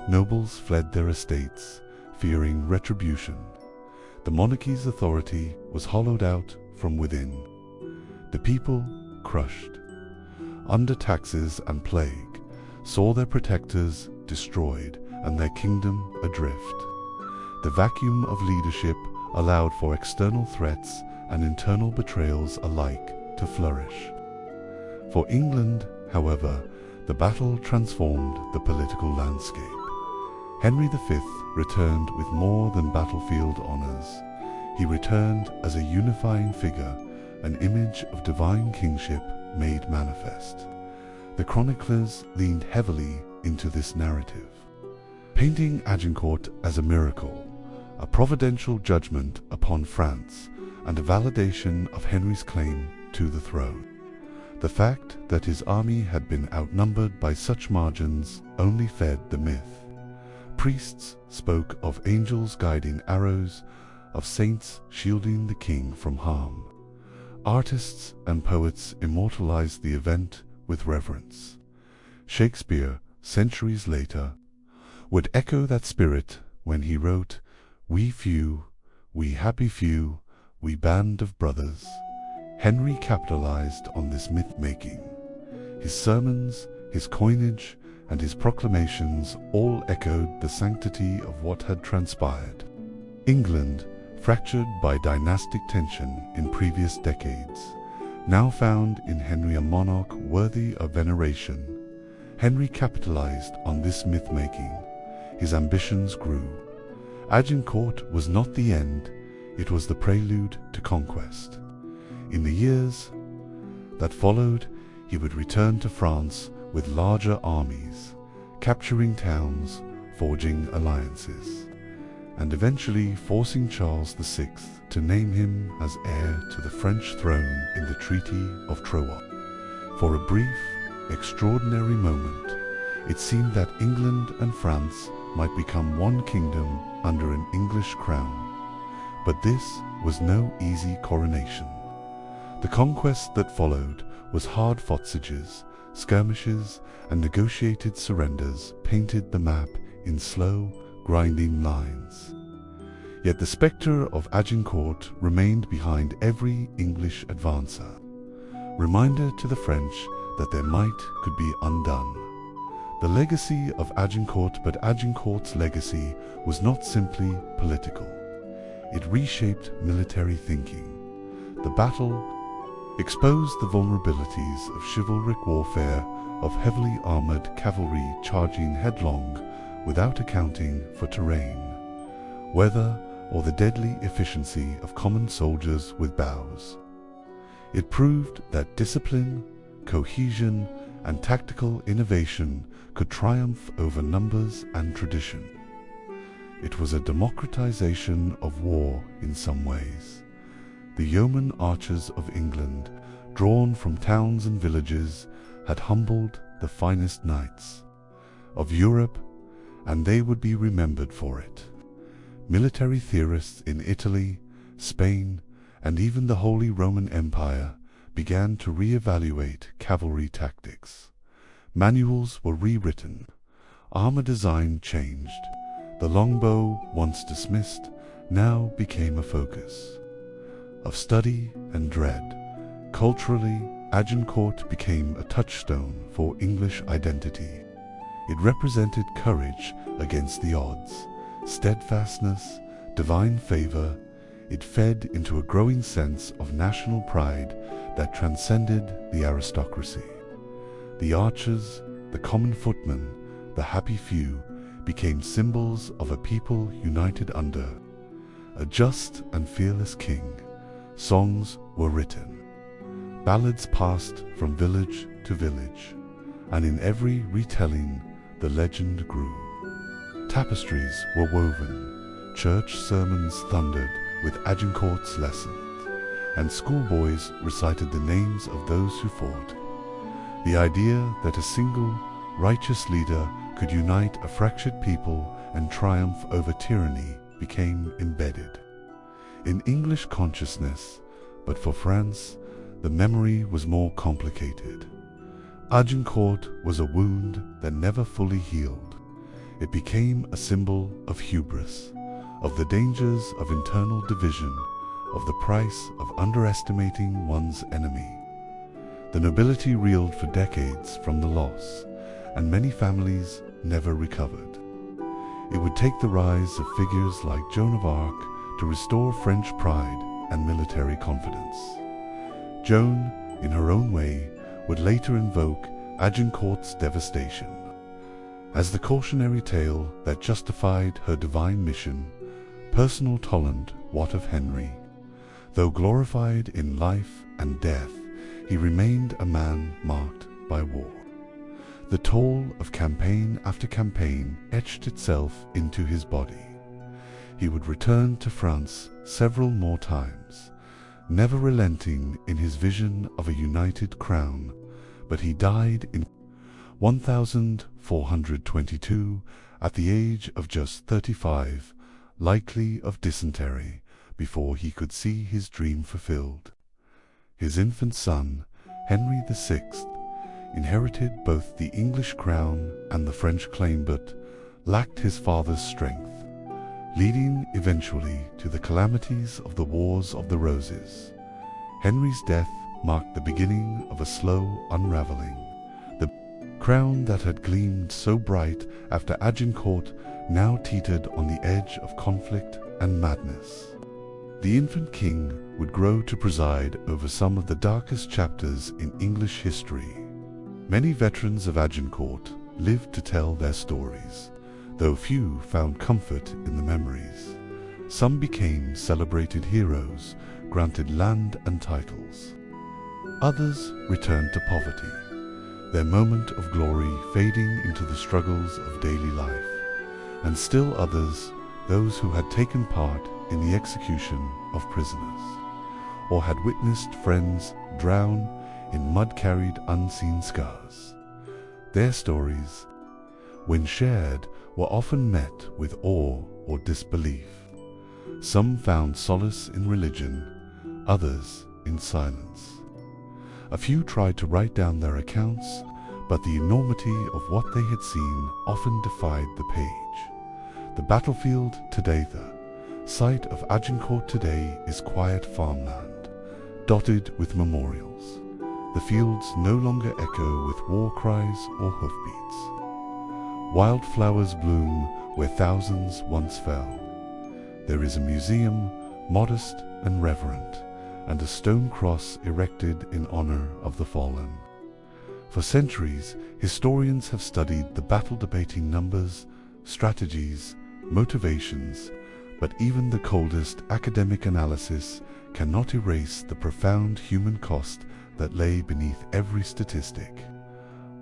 Nobles fled their estates, fearing retribution. The monarchy's authority was hollowed out from within. The people, crushed under taxes and plague, saw their protectors destroyed and their kingdom adrift. The vacuum of leadership allowed for external threats and internal betrayals alike to flourish. For England, however, the battle transformed the political landscape. Henry V returned with more than battlefield honors. He returned as a unifying figure, an image of divine kingship made manifest. The chroniclers leaned heavily into this narrative, painting Agincourt as a miracle, a providential judgment upon France, and a validation of Henry's claim to the throne. The fact that his army had been outnumbered by such margins only fed the myth. Priests spoke of angels guiding arrows, of saints shielding the king from harm. Artists and poets immortalized the event with reverence. Shakespeare, centuries later, would echo that spirit when he wrote, "We few, we happy few, we band of brothers." Henry capitalized on this myth-making. His sermons, his coinage, and his proclamations all echoed the sanctity of what had transpired. England, fractured by dynastic tension in previous decades, now found in Henry a monarch worthy of veneration. Henry capitalized on this myth-making. His ambitions grew. Agincourt was not the end, it was the prelude to conquest. In the years that followed, he would return to France with larger armies, capturing towns, forging alliances, and eventually forcing Charles VI to name him as heir to the French throne in the Treaty of Troyes. For a brief, extraordinary moment, it seemed that England and France might become one kingdom under an English crown. But this was no easy coronation. The conquest that followed was hard-fought sieges, skirmishes, and negotiated surrenders painted the map in slow, grinding lines. Yet the spectre of Agincourt remained behind every English advancer, reminder to the French that their might could be undone. The legacy of Agincourt, but Agincourt's legacy was not simply political. It reshaped military thinking. The battle exposed the vulnerabilities of chivalric warfare, of heavily armored cavalry charging headlong without accounting for terrain, weather, or the deadly efficiency of common soldiers with bows. It proved that discipline, cohesion, and tactical innovation could triumph over numbers and tradition. It was a democratization of war in some ways. The yeoman archers of England, drawn from towns and villages, had humbled the finest knights of Europe, and they would be remembered for it. Military theorists in Italy, Spain, and even the Holy Roman Empire began to re-evaluate cavalry tactics. Manuals were rewritten, armor design changed. The longbow, once dismissed, now became a focus of study and dread. Culturally, Agincourt became a touchstone for English identity. It represented courage against the odds, steadfastness, divine favor. It fed into a growing sense of national pride that transcended the aristocracy. The archers, the common footmen, the happy few became symbols of a people united under a just and fearless king. Songs were written. Ballads passed from village to village, and in every retelling the legend grew. Tapestries were woven, church sermons thundered with Agincourt's lessons, and schoolboys recited the names of those who fought. The idea that a single, righteous leader could unite a fractured people and triumph over tyranny became embedded in English consciousness, but for France, the memory was more complicated. Agincourt was a wound that never fully healed. It became a symbol of hubris, of the dangers of internal division, of the price of underestimating one's enemy. The nobility reeled for decades from the loss, and many families never recovered. It would take the rise of figures like Joan of Arc to restore French pride and military confidence. Joan, in her own way, would later invoke Agincourt's devastation as the cautionary tale that justified her divine mission. Personal Tolland, what of Henry? Though glorified in life and death, he remained a man marked by war. The toll of campaign after campaign etched itself into his body. He would return to France several more times, never relenting in his vision of a united crown, but he died in 1422 at the age of just 35, likely of dysentery, before he could see his dream fulfilled. His infant son, Henry VI, inherited both the English crown and the French claim but lacked his father's strength, leading eventually to the calamities of the Wars of the Roses. Henry's death marked the beginning of a slow unraveling. The crown that had gleamed so bright after Agincourt now teetered on the edge of conflict and madness. The infant king would grow to preside over some of the darkest chapters in English history. Many veterans of Agincourt lived to tell their stories, though few found comfort in the memories. Some became celebrated heroes, granted land and titles. Others returned to poverty, their moment of glory fading into the struggles of daily life. And still others, those who had taken part in the execution of prisoners, or had witnessed friends drown in mud-carried unseen scars. Their stories, when shared, were often met with awe or disbelief. Some found solace in religion, others in silence. A few tried to write down their accounts, but the enormity of what they had seen often defied the page. The battlefield today, the site of Agincourt today, is quiet farmland, dotted with memorials. The fields no longer echo with war cries or hoofbeats. Wildflowers bloom where thousands once fell. There is a museum, modest and reverent, and a stone cross erected in honor of the fallen. For centuries, historians have studied the battle, debating numbers, strategies, motivations, but even the coldest academic analysis cannot erase the profound human cost that lay beneath every statistic.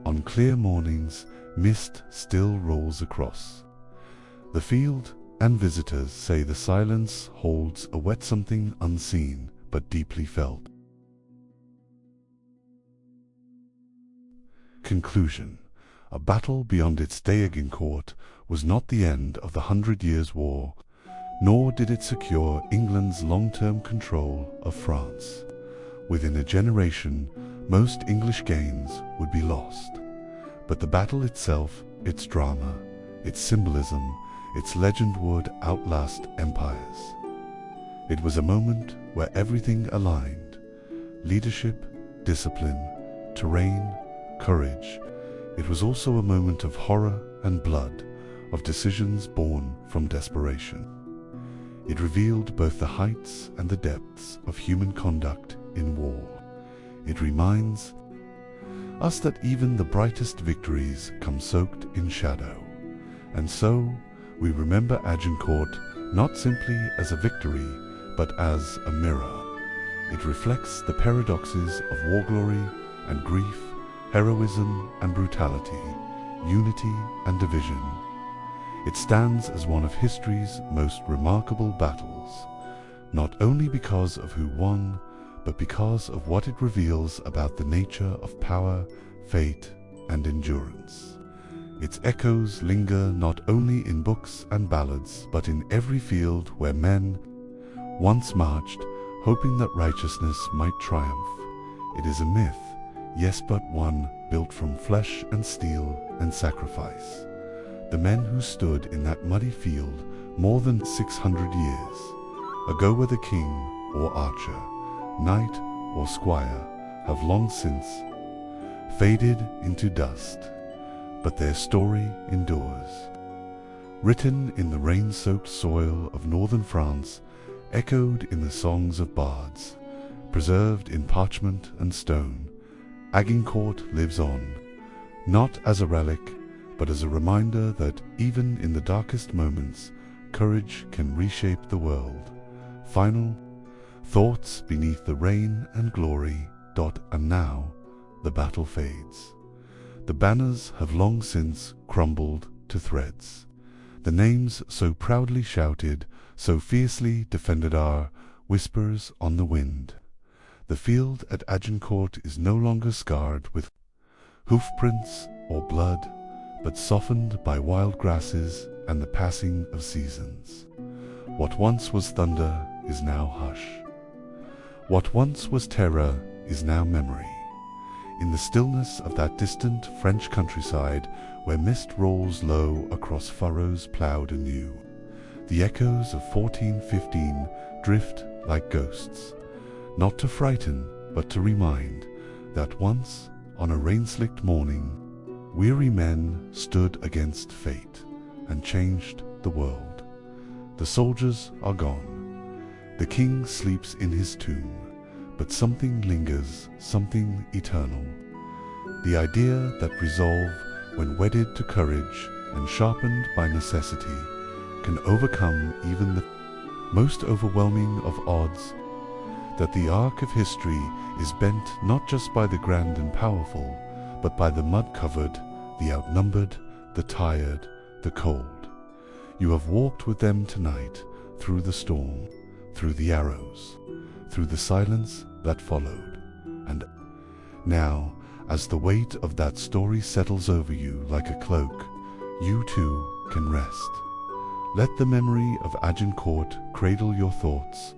On clear mornings, mist still rolls across the field, and visitors say the silence holds a wet something unseen but deeply felt. Conclusion. A battle beyond its day. Agincourt was not the end of the 100 Years' War, nor did it secure England's long-term control of France. Within a generation, most English gains would be lost. But the battle itself, its drama, its symbolism, its legend would outlast empires. It was a moment where everything aligned: leadership, discipline, terrain, courage. It was also a moment of horror and blood, of decisions born from desperation. It revealed both the heights and the depths of human conduct in war. It reminds us that even the brightest victories come soaked in shadow. And so, we remember Agincourt not simply as a victory, but as a mirror. It reflects the paradoxes of war glory and grief, heroism and brutality, unity and division. It stands as one of history's most remarkable battles, not only because of who won, but because of what it reveals about the nature of power, fate, and endurance. Its echoes linger not only in books and ballads, but in every field where men once marched, hoping that righteousness might triumph. It is a myth, yes, but one built from flesh and steel and sacrifice. The men who stood in that muddy field more than 600 years ago, whether king or archer, knight or squire, have long since faded into dust, but their story endures. Written in the rain-soaked soil of northern France, echoed in the songs of bards, preserved in parchment and stone, Agincourt lives on, not as a relic, but as a reminder that even in the darkest moments, courage can reshape the world. Final thoughts beneath the rain and glory. And now the battle fades. The banners have long since crumbled to threads. The names so proudly shouted, so fiercely defended are whispers on the wind. The field at Agincourt is no longer scarred with hoofprints or blood, but softened by wild grasses and the passing of seasons. What once was thunder is now hush. What once was terror is now memory. In the stillness of that distant French countryside, where mist rolls low across furrows ploughed anew, the echoes of 1415 drift like ghosts, not to frighten, but to remind that once, on a rain-slicked morning, weary men stood against fate and changed the world. The soldiers are gone. The king sleeps in his tomb, but something lingers, something eternal. The idea that resolve, when wedded to courage and sharpened by necessity, can overcome even the most overwhelming of odds, that the arc of history is bent not just by the grand and powerful, but by the mud-covered, the outnumbered, the tired, the cold. You have walked with them tonight, through the storm, through the arrows, through the silence that followed. And now, as the weight of that story settles over you like a cloak, you too can rest. Let the memory of Agincourt cradle your thoughts.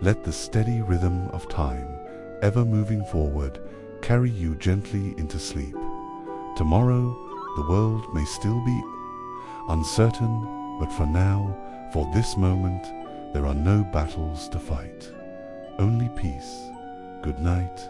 Let the steady rhythm of time, ever moving forward, carry you gently into sleep. Tomorrow, the world may still be uncertain, but for now, for this moment, there are no battles to fight. Only peace. Good night.